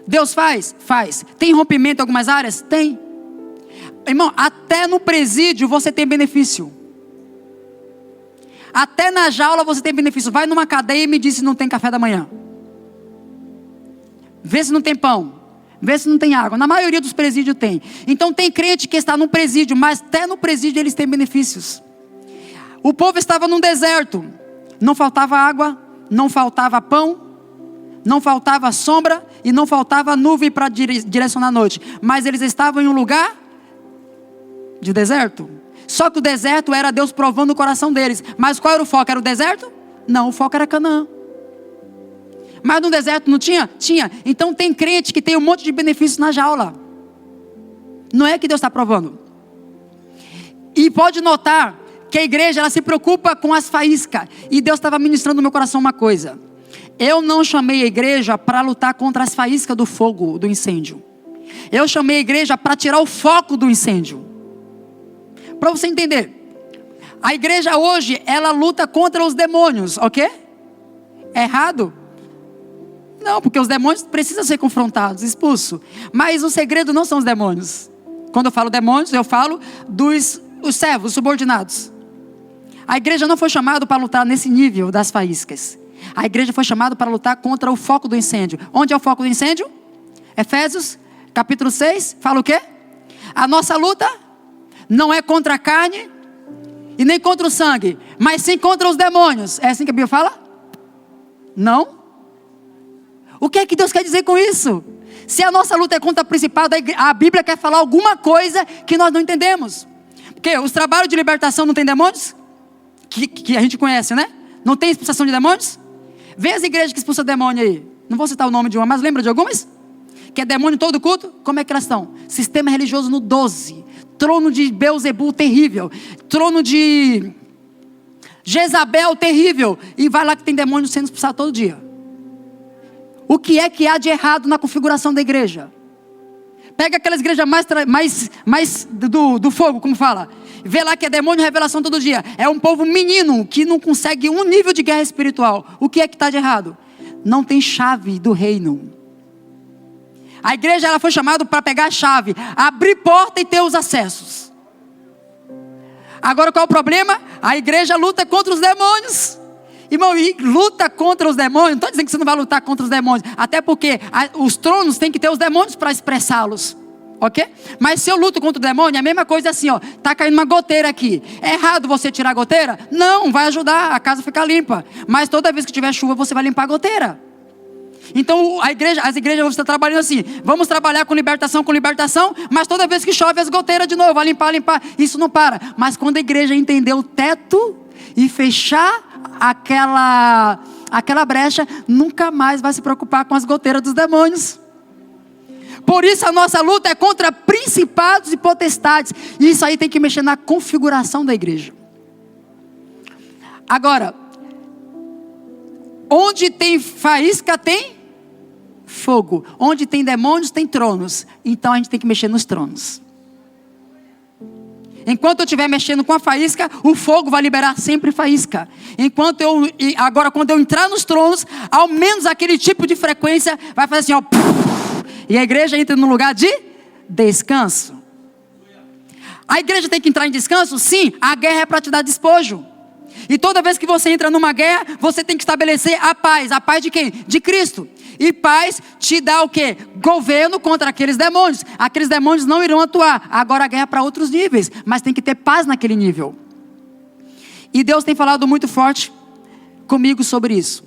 Deus faz? Faz. Tem rompimento em algumas áreas? Tem. Irmão, até no presídio você tem benefício. Até na jaula você tem benefício. Vai numa cadeia e me diz se não tem café da manhã. Vê se não tem pão. Vê se não tem água. Na maioria dos presídios tem. Então tem crente que está no presídio, mas até no presídio eles têm benefícios. O povo estava num deserto. Não faltava água, não faltava pão, não faltava sombra e não faltava nuvem para direcionar a noite. Mas eles estavam em um lugar de deserto. Só que o deserto era Deus provando o coração deles. Mas qual era o foco? Era o deserto? Não, o foco era Canaã. Mas no deserto não tinha? Tinha. Então tem crente que tem um monte de benefícios na jaula. Não é que Deus está provando. E pode notar que a igreja ela se preocupa com as faíscas. E Deus estava ministrando no meu coração uma coisa. Eu não chamei a igreja para lutar contra as faíscas do fogo, do incêndio. Eu chamei a igreja para tirar o foco do incêndio. Para você entender, a igreja hoje, ela luta contra os demônios, ok? É errado? Não, porque os demônios precisam ser confrontados, expulsos. Mas o segredo não são os demônios. Quando eu falo demônios, eu falo dos servos, subordinados. A igreja não foi chamada para lutar nesse nível das faíscas. A igreja foi chamada para lutar contra o foco do incêndio. Onde é o foco do incêndio? Efésios, capítulo 6, fala o quê? A nossa luta não é contra a carne e nem contra o sangue, mas sim contra os demônios. É assim que a Bíblia fala? Não? O que é que Deus quer dizer com isso? Se a nossa luta é contra a principado, a Bíblia quer falar alguma coisa que nós não entendemos. Porque os trabalhos de libertação não tem demônios? Que a gente conhece, né? Não tem expulsação de demônios? Vê as igrejas que expulsam demônio aí. Não vou citar o nome de uma, mas lembra de algumas? Que é demônio todo culto? Como é que elas estão? Sistema religioso no 12. Trono de Beuzebu terrível. Trono de Jezabel terrível. E vai lá que tem demônio sendo expulsado todo dia. O que é que há de errado na configuração da igreja? Pega aquelas igrejas mais do fogo, como fala. Vê lá que é demônio e revelação todo dia. É um povo menino que não consegue um nível de guerra espiritual. O que é que está de errado? Não tem chave do reino. A igreja ela foi chamada para pegar a chave, abrir porta e ter os acessos. Agora qual é o problema? A igreja luta contra os demônios. Irmão, e luta contra os demônios. Não estou dizendo que você não vai lutar contra os demônios. Até porque os tronos têm que ter os demônios para expressá-los. Ok? Mas se eu luto contra o demônio, é a mesma coisa assim, ó. Está caindo uma goteira aqui. É errado você tirar a goteira? Não, vai ajudar a casa a ficar limpa. Mas toda vez que tiver chuva, você vai limpar a goteira. Então as igrejas vão estar trabalhando assim, vamos trabalhar com libertação, mas toda vez que chove as goteiras de novo, vai limpar, isso não para. Mas quando a igreja entender o teto e fechar aquela brecha, nunca mais vai se preocupar com as goteiras dos demônios. Por isso a nossa luta é contra principados e potestades. E isso aí tem que mexer na configuração da igreja. Agora, onde tem faísca tem fogo. Onde tem demônios tem tronos. Então a gente tem que mexer nos tronos. Enquanto eu estiver mexendo com a faísca, o fogo vai liberar sempre faísca. Agora quando eu entrar nos tronos, ao menos aquele tipo de frequência vai fazer assim, ó. E a igreja entra num lugar de descanso. A igreja tem que entrar em descanso? Sim, a guerra é para te dar despojo. E toda vez que você entra numa guerra, você tem que estabelecer a paz. A paz de quem? De Cristo. E paz te dá o quê? Governo contra aqueles demônios. Aqueles demônios não irão atuar. Agora a guerra é para outros níveis, mas tem que ter paz naquele nível. E Deus tem falado muito forte comigo sobre isso.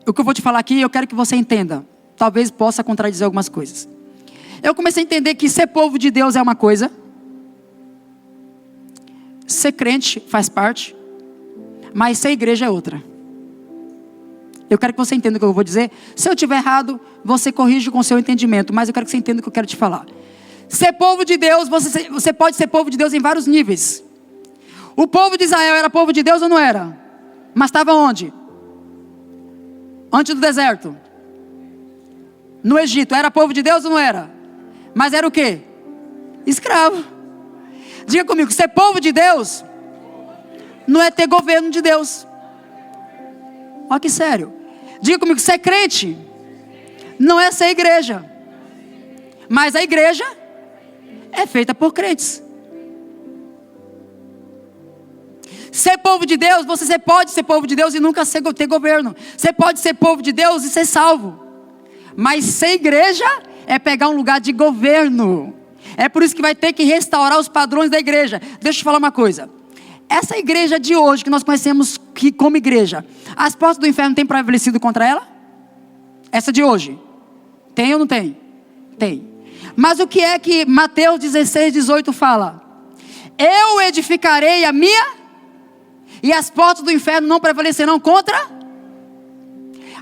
O que eu vou te falar aqui, eu quero que você entenda. Talvez possa contradizer algumas coisas. Eu comecei a entender que ser povo de Deus é uma coisa. Ser crente faz parte. Mas ser igreja é outra. Eu quero que você entenda o que eu vou dizer. Se eu estiver errado, você corrige com o seu entendimento. Mas eu quero que você entenda o que eu quero te falar. Ser povo de Deus, você pode ser povo de Deus em vários níveis. O povo de Israel era povo de Deus ou não era? Mas estava onde? Antes do deserto. No Egito. Era povo de Deus ou não era? Mas era o quê? Escravo. Diga comigo, ser povo de Deus não é ter governo de Deus. Olha que sério. Diga comigo, ser crente não é ser igreja. Mas a igreja é feita por crentes. Ser povo de Deus, você pode ser povo de Deus e nunca ter governo. Você pode ser povo de Deus e ser salvo. Mas ser igreja é pegar um lugar de governo. É por isso que vai ter que restaurar os padrões da igreja. Deixa eu te falar uma coisa. Essa igreja de hoje, que nós conhecemos como igreja, as portas do inferno têm prevalecido contra ela? Essa de hoje. Tem ou não tem? Tem. Mas o que é que Mateus 16, 18 fala? Eu edificarei a minha, e as portas do inferno não prevalecerão contra.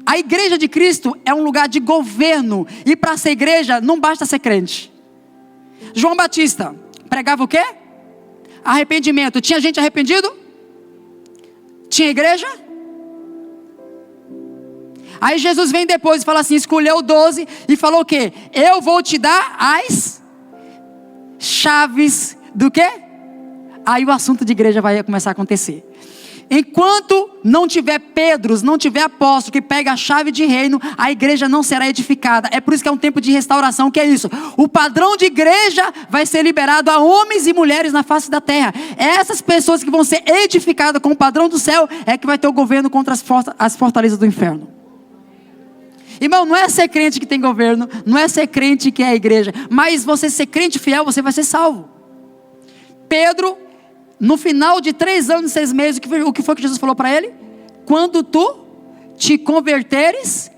A igreja de Cristo é um lugar de governo. E para ser igreja, não basta ser crente. João Batista pregava o quê? Arrependimento. Tinha gente arrependido? Tinha igreja? Aí Jesus vem depois e fala assim, escolheu 12 e falou o quê? Eu vou te dar as chaves do quê? Aí o assunto de igreja vai começar a acontecer. Enquanto não tiver Pedros, não tiver apóstolo que pega a chave de reino, a igreja não será edificada. É por isso que é um tempo de restauração, que é isso. O padrão de igreja vai ser liberado a homens e mulheres na face da terra. Essas pessoas que vão ser edificadas com o padrão do céu, é que vai ter o governo contra as fortalezas do inferno. Irmão, não é ser crente que tem governo, não é ser crente que é a igreja, mas você ser crente fiel, você vai ser salvo. Pedro, no final de 3 anos e 6 meses, o que foi que Jesus falou para ele? Quando tu te converteres,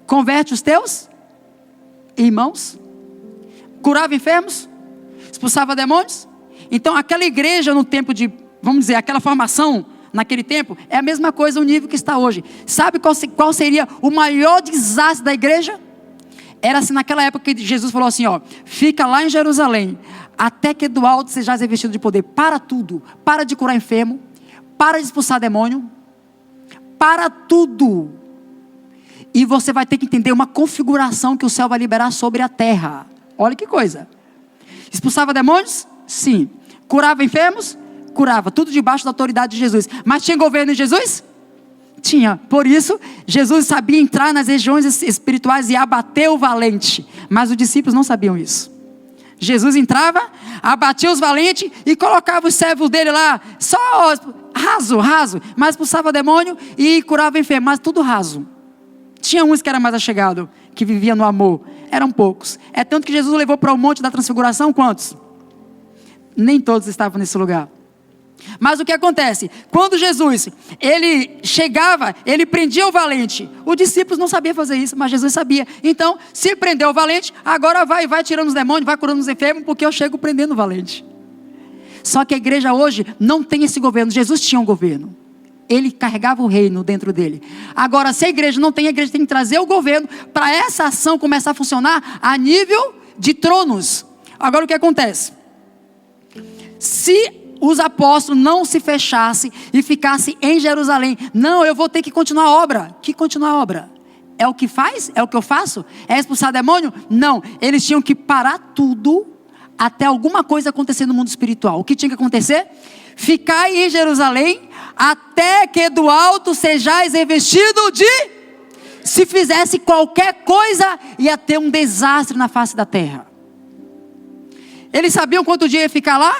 converte os teus irmãos. Curava enfermos, expulsava demônios. Então aquela igreja no tempo de, vamos dizer, aquela formação naquele tempo, é a mesma coisa o nível que está hoje. Sabe qual seria o maior desastre da igreja? Era assim naquela época que Jesus falou assim, ó, fica lá em Jerusalém, até que do alto sejais revestido de poder. Para tudo. Para de curar enfermo. Para de expulsar demônio. Para tudo. E você vai ter que entender uma configuração que o céu vai liberar sobre a terra. Olha que coisa. Expulsava demônios? Sim. Curava enfermos? Curava. Tudo debaixo da autoridade de Jesus. Mas tinha governo em Jesus? Tinha. Por isso, Jesus sabia entrar nas regiões espirituais e abater o valente. Mas os discípulos não sabiam isso. Jesus entrava, abatia os valentes e colocava os servos dele lá, só raso, mas expulsava demônio e curava enfermo, mas tudo raso. Tinha uns que era mais achegado, que vivia no amor, eram poucos. É tanto que Jesus levou para o monte da transfiguração, quantos? Nem todos estavam nesse lugar. Mas o que acontece? Quando Jesus, ele chegava, ele prendia o valente. Os discípulos não sabiam fazer isso, mas Jesus sabia. Então, se prendeu o valente, agora vai tirando os demônios, vai curando os enfermos, porque eu chego prendendo o valente. Só que a igreja hoje não tem esse governo. Jesus tinha um governo. Ele carregava o reino dentro dele. Agora, se a igreja não tem, a igreja tem que trazer o governo para essa ação começar a funcionar a nível de tronos. Agora, o que acontece? Se os apóstolos não se fechassem e ficassem em Jerusalém, não, eu vou ter que continuar a obra. Que continuar a obra? É o que faz? É o que eu faço? É expulsar demônio? Não, eles tinham que parar tudo até alguma coisa acontecer no mundo espiritual. O que tinha que acontecer? Ficai em Jerusalém até que do alto sejais revestido de... Se fizesse qualquer coisa, ia ter um desastre na face da terra. Eles sabiam quanto dia ia ficar lá?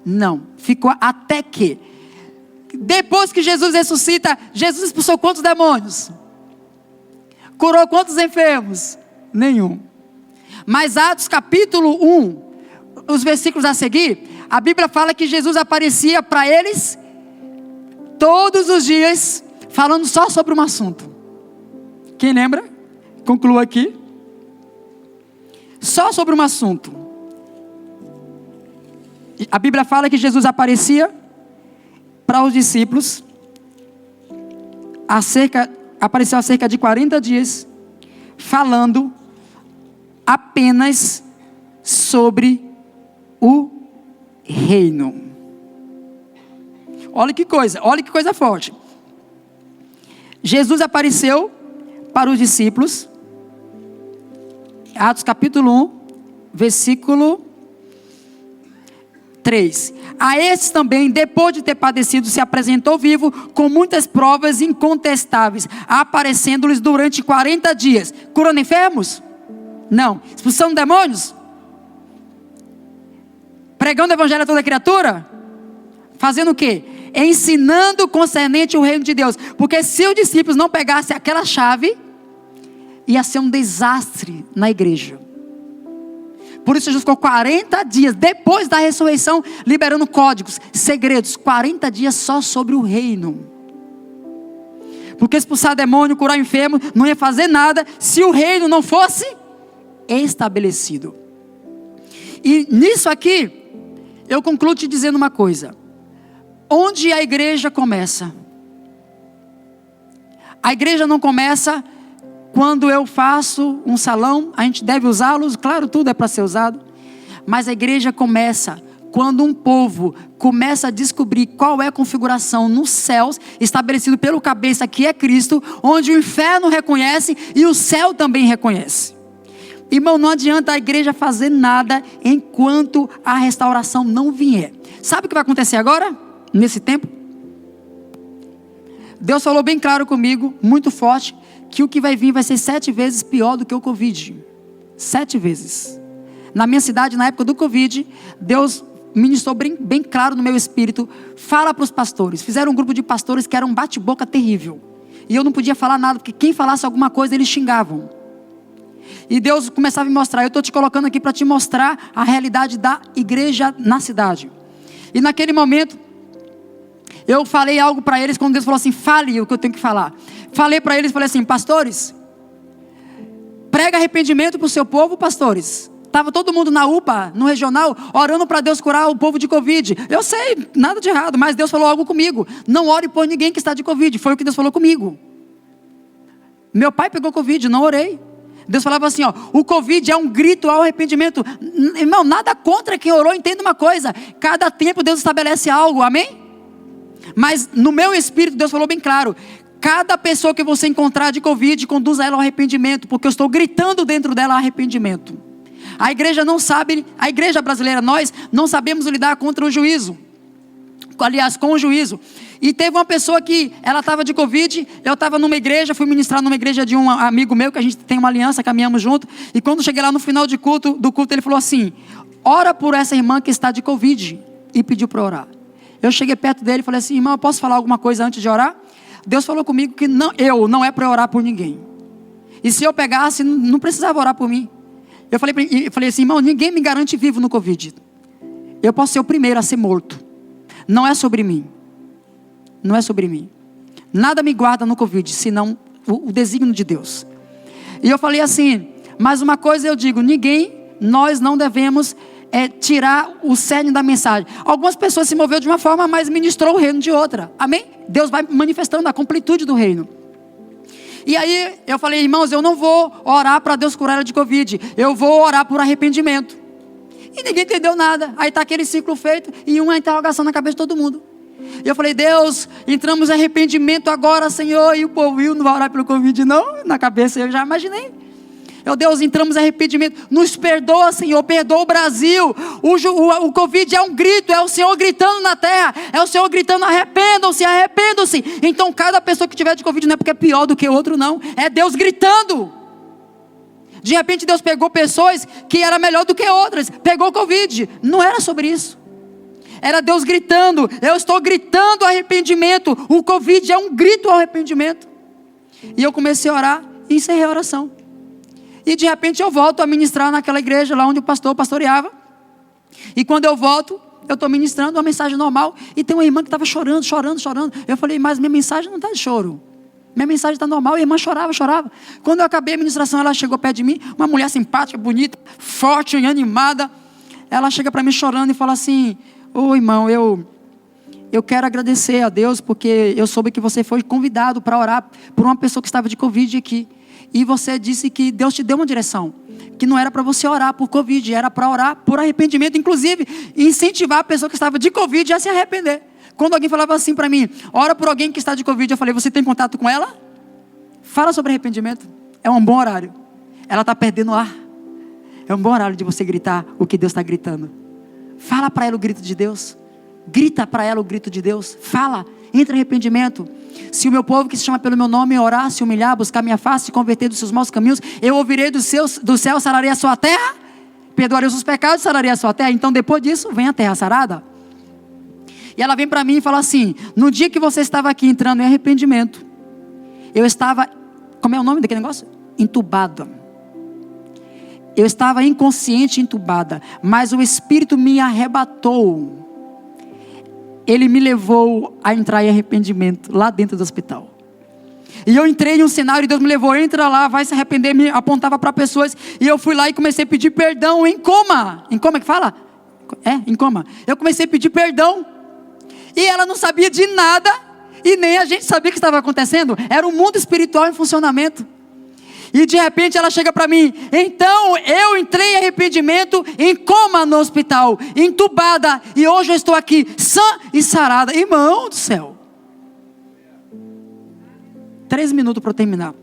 Não, ficou até que. Depois que Jesus ressuscita, Jesus expulsou quantos demônios? Curou quantos enfermos? Nenhum. Mas Atos capítulo 1, os versículos a seguir, a Bíblia fala que Jesus aparecia para eles todos os dias, falando só sobre um assunto. Quem lembra? Concluo aqui. Só sobre um assunto. A Bíblia fala que Jesus aparecia para os discípulos apareceu há cerca de 40 dias, falando apenas sobre o reino. Olha que coisa forte. Jesus apareceu para os discípulos, Atos capítulo 1, versículo 3. A estes também, depois de ter padecido, se apresentou vivo, com muitas provas incontestáveis, aparecendo-lhes durante 40 dias. Curando enfermos? Não. Expulsando demônios? Pregando o evangelho a toda criatura? Fazendo o quê? Ensinando concernente o reino de Deus. Porque se os discípulos não pegassem aquela chave, ia ser um desastre na igreja. Por isso Jesus ficou 40 dias, depois da ressurreição, liberando códigos, segredos, 40 dias só sobre o reino. Porque expulsar demônio, curar enfermo, não ia fazer nada, se o reino não fosse estabelecido. E nisso aqui, eu concluo te dizendo uma coisa. Onde a igreja começa? A igreja não começa quando eu faço um salão, a gente deve usá-los, claro, tudo é para ser usado. Mas a igreja começa quando um povo começa a descobrir qual é a configuração nos céus, estabelecido pelo cabeça que é Cristo, onde o inferno reconhece e o céu também reconhece. Irmão, não adianta a igreja fazer nada enquanto a restauração não vier. Sabe o que vai acontecer agora? Nesse tempo? Deus falou bem claro comigo, muito forte, que o que vai vir vai ser 7 vezes pior do que o Covid. 7 vezes. Na minha cidade, na época do Covid, Deus ministrou bem claro no meu espírito, fala para os pastores. Fizeram um grupo de pastores que era um bate-boca terrível. E eu não podia falar nada, porque quem falasse alguma coisa, eles xingavam. E Deus começava a me mostrar, eu estou te colocando aqui para te mostrar a realidade da igreja na cidade. E naquele momento, eu falei algo para eles, quando Deus falou assim, fale o que eu tenho que falar. Falei para eles, falei assim, pastores, prega arrependimento para o seu povo, pastores. Estava todo mundo na UPA, no regional, orando para Deus curar o povo de Covid. Eu sei, nada de errado, mas Deus falou algo comigo. Não ore por ninguém que está de Covid, foi o que Deus falou comigo. Meu pai pegou Covid, não orei. Deus falava assim, ó, o Covid é um grito ao arrependimento. Irmão, nada contra quem orou, entenda uma coisa. Cada tempo Deus estabelece algo, amém? Mas no meu espírito Deus falou bem claro, cada pessoa que você encontrar de Covid, conduza ela ao arrependimento, porque eu estou gritando dentro dela arrependimento. A igreja não sabe, a igreja brasileira, nós não sabemos lidar contra o juízo. Aliás, com o juízo. E teve uma pessoa que, ela estava de Covid, eu estava numa igreja, fui ministrar numa igreja de um amigo meu, que a gente tem uma aliança, caminhamos junto, e quando cheguei lá no final do culto, ele falou assim, ora por essa irmã que está de Covid, e pediu para orar. Eu cheguei perto dele e falei assim, irmão, eu posso falar alguma coisa antes de orar? Deus falou comigo que não é para orar por ninguém. E se eu pegasse, não precisava orar por mim. Eu falei assim, irmão, ninguém me garante vivo no Covid. Eu posso ser o primeiro a ser morto. não é sobre mim. Não é sobre mim. Nada me guarda no Covid, senão o desígnio de Deus. E eu falei assim, mas uma coisa eu digo, nós não devemos tirar o cerne da mensagem. Algumas pessoas se moveram de uma forma, mas ministrou o reino de outra. Amém? Deus vai manifestando a completude do reino. E aí eu falei, irmãos, eu não vou orar para Deus curar ela de Covid. Eu vou orar por arrependimento. E ninguém entendeu nada. Aí está aquele ciclo feito e uma interrogação na cabeça de todo mundo. E eu falei, Deus, entramos em arrependimento agora, Senhor. E o povo não vai orar pelo Covid não? Na cabeça eu já imaginei. Meu Deus, entramos em arrependimento. Nos perdoa, Senhor, perdoa o Brasil. O Covid é um grito, é o Senhor gritando na terra. É o Senhor gritando, arrependam-se, arrependam-se. Então cada pessoa que tiver de Covid não é porque é pior do que o outro não. É Deus gritando. De repente Deus pegou pessoas que eram melhor do que outras. Pegou o Covid. Não era sobre isso. Era Deus gritando. Eu estou gritando arrependimento. O Covid é um grito ao arrependimento. E eu comecei a orar e encerrei a oração. E de repente eu volto a ministrar naquela igreja lá onde o pastor pastoreava. E quando eu volto, eu estou ministrando uma mensagem normal. E tem uma irmã que estava chorando. Eu falei, mas minha mensagem não está de choro. Minha mensagem está normal. E a irmã chorava. Quando eu acabei a ministração, ela chegou perto de mim. Uma mulher simpática, bonita, forte e animada. Ela chega para mim chorando e fala assim, ô irmão, eu quero agradecer a Deus porque eu soube que você foi convidado para orar por uma pessoa que estava de Covid aqui. E você disse que Deus te deu uma direção, que não era para você orar por Covid, era para orar por arrependimento, inclusive incentivar a pessoa que estava de Covid a se arrepender. Quando alguém falava assim para mim, ora por alguém que está de Covid, eu falei, você tem contato com ela? Fala sobre arrependimento, é um bom horário. Ela está perdendo ar, é um bom horário de você gritar o que Deus está gritando. Fala para ela o grito de Deus, grita para ela o grito de Deus, fala, entra em arrependimento. Se o meu povo que se chama pelo meu nome orar, se humilhar, buscar minha face, se converter dos seus maus caminhos, eu ouvirei do céu, sararei a sua terra, perdoarei os seus pecados, sararei a sua terra. Então depois disso, vem a terra sarada. E ela vem para mim e fala assim, no dia que você estava aqui entrando em arrependimento, eu estava, como é o nome daquele negócio? Entubada. Eu estava inconsciente, entubada, mas o Espírito me arrebatou. Ele me levou a entrar em arrependimento lá dentro do hospital. E eu entrei em um cenário e Deus me levou, entra lá, vai se arrepender, me apontava para pessoas. E eu fui lá e comecei a pedir perdão em coma. Em coma que fala? Em coma. Eu comecei a pedir perdão. E ela não sabia de nada. E nem a gente sabia o que estava acontecendo. Era um mundo espiritual em funcionamento. E de repente ela chega para mim, então eu entrei em arrependimento, em coma no hospital, entubada, e hoje eu estou aqui, sã e sarada. Irmão do céu. 3 minutos para eu terminar.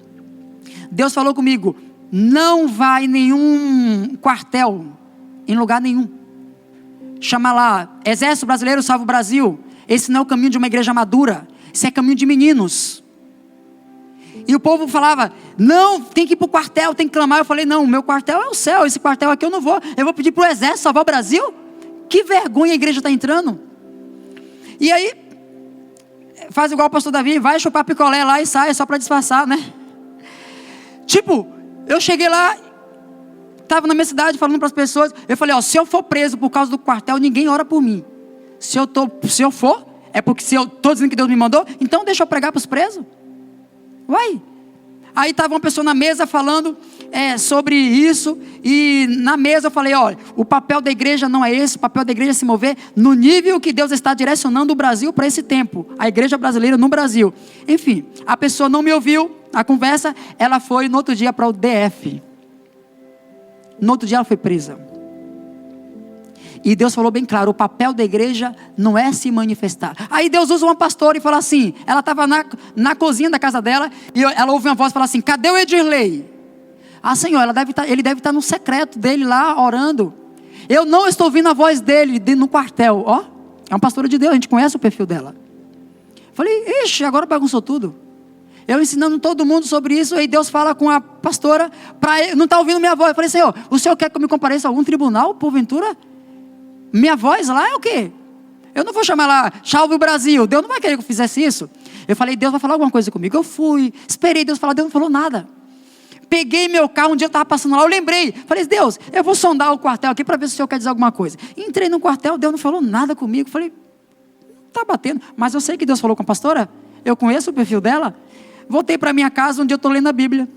Deus falou comigo, não vai em nenhum quartel, em lugar nenhum. Chama lá, Exército Brasileiro Salva o Brasil. Esse não é o caminho de uma igreja madura, esse é caminho de meninos. E o povo falava, não, tem que ir para o quartel, tem que clamar. Eu falei, não, o meu quartel é o céu, esse quartel aqui eu não vou pedir para o exército salvar o Brasil? Que vergonha a igreja está entrando. E aí, faz igual o pastor Davi, vai chupar picolé lá e sai, só para disfarçar, né? Tipo, eu cheguei lá, estava na minha cidade falando para as pessoas, eu falei, se eu for preso por causa do quartel, ninguém ora por mim. Se eu for, é porque se eu estou dizendo que Deus me mandou, então deixa eu pregar para os presos. Uai. Aí estava uma pessoa na mesa falando sobre isso. E na mesa eu falei, olha, o papel da igreja não é esse. O papel da igreja é se mover no nível que Deus está direcionando o Brasil para esse tempo. A igreja brasileira no Brasil. Enfim, a pessoa não me ouviu. A conversa, ela foi no outro dia para o DF. No outro dia ela foi presa. E Deus falou bem claro, o papel da igreja não é se manifestar. Aí Deus usa uma pastora e fala assim, ela estava na cozinha da casa dela, e ela ouve uma voz e fala assim, cadê o Edirley? Senhor, ele deve estar no secreto dele lá, orando. Eu não estou ouvindo a voz dele no quartel. É uma pastora de Deus, a gente conhece o perfil dela. Falei, ixi, agora bagunçou tudo. Eu ensinando todo mundo sobre isso, aí Deus fala com a pastora, não está ouvindo minha voz. Eu falei, Senhor, o Senhor quer que eu me compareça a algum tribunal, porventura? Minha voz lá é o quê? Eu não vou chamar lá, salve o Brasil. Deus não vai querer que eu fizesse isso. Eu falei, Deus vai falar alguma coisa comigo. Eu fui, esperei Deus falar, Deus não falou nada. Peguei meu carro, um dia eu estava passando lá, eu lembrei. Falei, Deus, eu vou sondar o quartel aqui para ver se o Senhor quer dizer alguma coisa. Entrei no quartel, Deus não falou nada comigo. Falei, está batendo. Mas eu sei que Deus falou com a pastora. Eu conheço o perfil dela. Voltei para minha casa, onde eu estou lendo a Bíblia.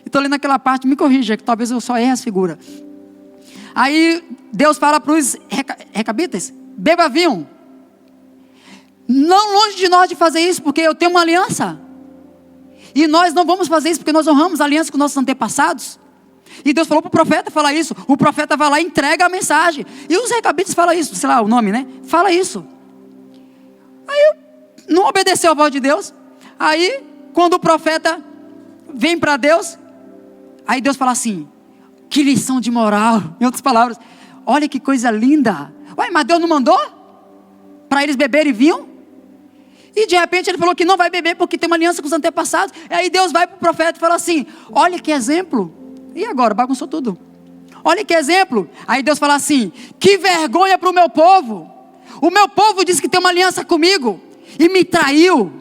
E estou lendo aquela parte, me corrija, que talvez eu só erre as figuras. Aí Deus fala para os recabitas: beba vinho. Não longe de nós de fazer isso, porque eu tenho uma aliança. E nós não vamos fazer isso porque nós honramos a aliança com nossos antepassados. E Deus falou para o profeta falar isso. O profeta vai lá e entrega a mensagem. E os recabitas falam isso, sei lá o nome, né? Fala isso. Aí não obedeceu a voz de Deus. Aí quando o profeta vem para Deus, aí Deus fala assim: que lição de moral. Em outras palavras, olha que coisa linda. Ué, mas Deus não mandou para eles beberem vinho? E de repente ele falou que não vai beber porque tem uma aliança com os antepassados. E aí Deus vai para o profeta e fala assim: olha que exemplo. E agora? Bagunçou tudo. Olha que exemplo. Aí Deus fala assim: que vergonha para o meu povo. O meu povo disse que tem uma aliança comigo e me traiu.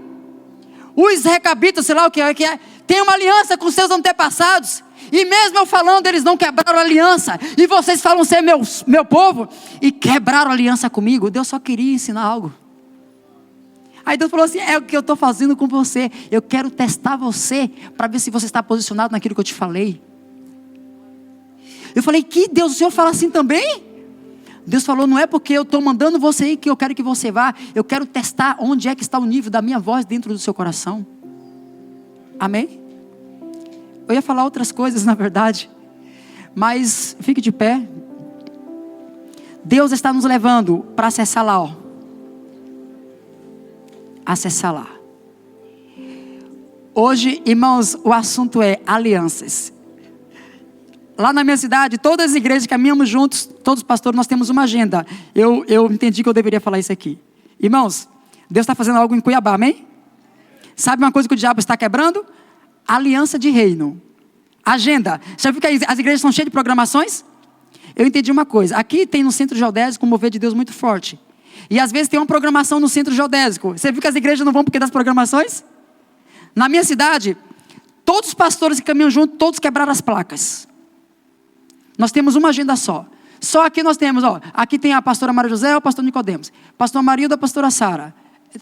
Os recabitas, sei lá o que é, tem uma aliança com seus antepassados. E mesmo eu falando, eles não quebraram a aliança. E vocês falam ser meu povo e quebraram a aliança comigo. Deus só queria ensinar algo. Aí Deus falou assim: é o que eu estou fazendo com você. Eu quero testar você para ver se você está posicionado naquilo que eu te falei. Eu falei: que Deus, o Senhor fala assim também? Deus falou: não é porque eu estou mandando você ir que eu quero que você vá. Eu quero testar onde é que está o nível da minha voz dentro do seu coração. Amém? Eu ia falar outras coisas na verdade, mas fique de pé. Deus está nos levando para acessar lá, ó. Acessar lá. Hoje, irmãos, o assunto é alianças. Lá na minha cidade, todas as igrejas que caminhamos juntos, todos os pastores, nós temos uma agenda. Eu entendi que eu deveria falar isso aqui. Irmãos, Deus está fazendo algo em Cuiabá, amém? Sabe uma coisa que o diabo está quebrando? Aliança de reino. Agenda. Já viu que as igrejas são cheias de programações? Eu entendi uma coisa. Aqui tem no centro geodésico um mover de Deus muito forte. E às vezes tem uma programação no centro geodésico. Você viu que as igrejas não vão porque das programações? Na minha cidade, todos os pastores que caminham junto, todos quebraram as placas. Nós temos uma agenda só. Só aqui nós temos, ó. Aqui tem a pastora Maria José e o pastor Nicodemos. Pastor Marilda, a pastora Sara.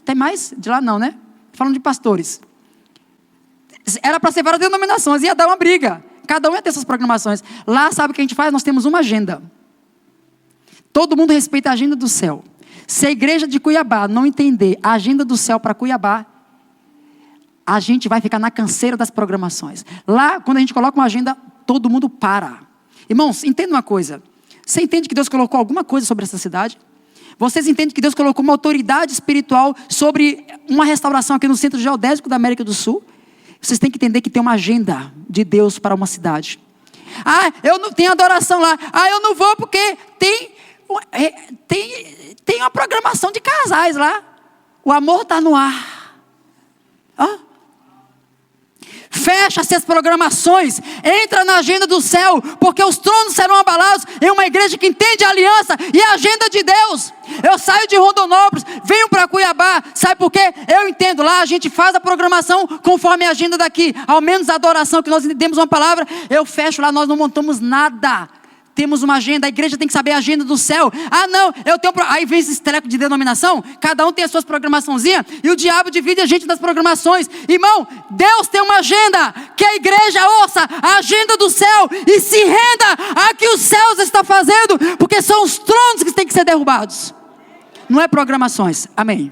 Tem mais? De lá não, né? Falando de pastores. Era para ser várias denominações, ia dar uma briga. Cada um ia ter suas programações. Lá, sabe o que a gente faz? Nós temos uma agenda. Todo mundo respeita a agenda do céu. Se a igreja de Cuiabá não entender a agenda do céu para Cuiabá, a gente vai ficar na canseira das programações. Lá, quando a gente coloca uma agenda, todo mundo para. Irmãos, entenda uma coisa. Você entende que Deus colocou alguma coisa sobre essa cidade? Vocês entendem que Deus colocou uma autoridade espiritual sobre uma restauração aqui no centro geodésico da América do Sul? Vocês têm que entender que tem uma agenda de Deus para uma cidade. Ah, eu não tenho adoração lá. Ah, eu não vou porque tem uma programação de casais lá. O amor está no ar. Hã? Fecha-se as programações, entra na agenda do céu, porque os tronos serão abalados em uma igreja que entende a aliança e a agenda de Deus. Eu saio de Rondonópolis, venho para Cuiabá, sabe por quê? Eu entendo, lá a gente faz a programação conforme a agenda daqui, ao menos a adoração que nós entendemos uma palavra, eu fecho lá, nós não montamos nada. Temos uma agenda, a igreja tem que saber a agenda do céu. Ah não, eu tenho... Aí vem esse treco de denominação, cada um tem as suas programaçõezinhas, e o diabo divide a gente das programações. Irmão, Deus tem uma agenda, que a igreja ouça a agenda do céu, e se renda a que os céus estão fazendo, porque são os tronos que têm que ser derrubados. Não é programações, amém.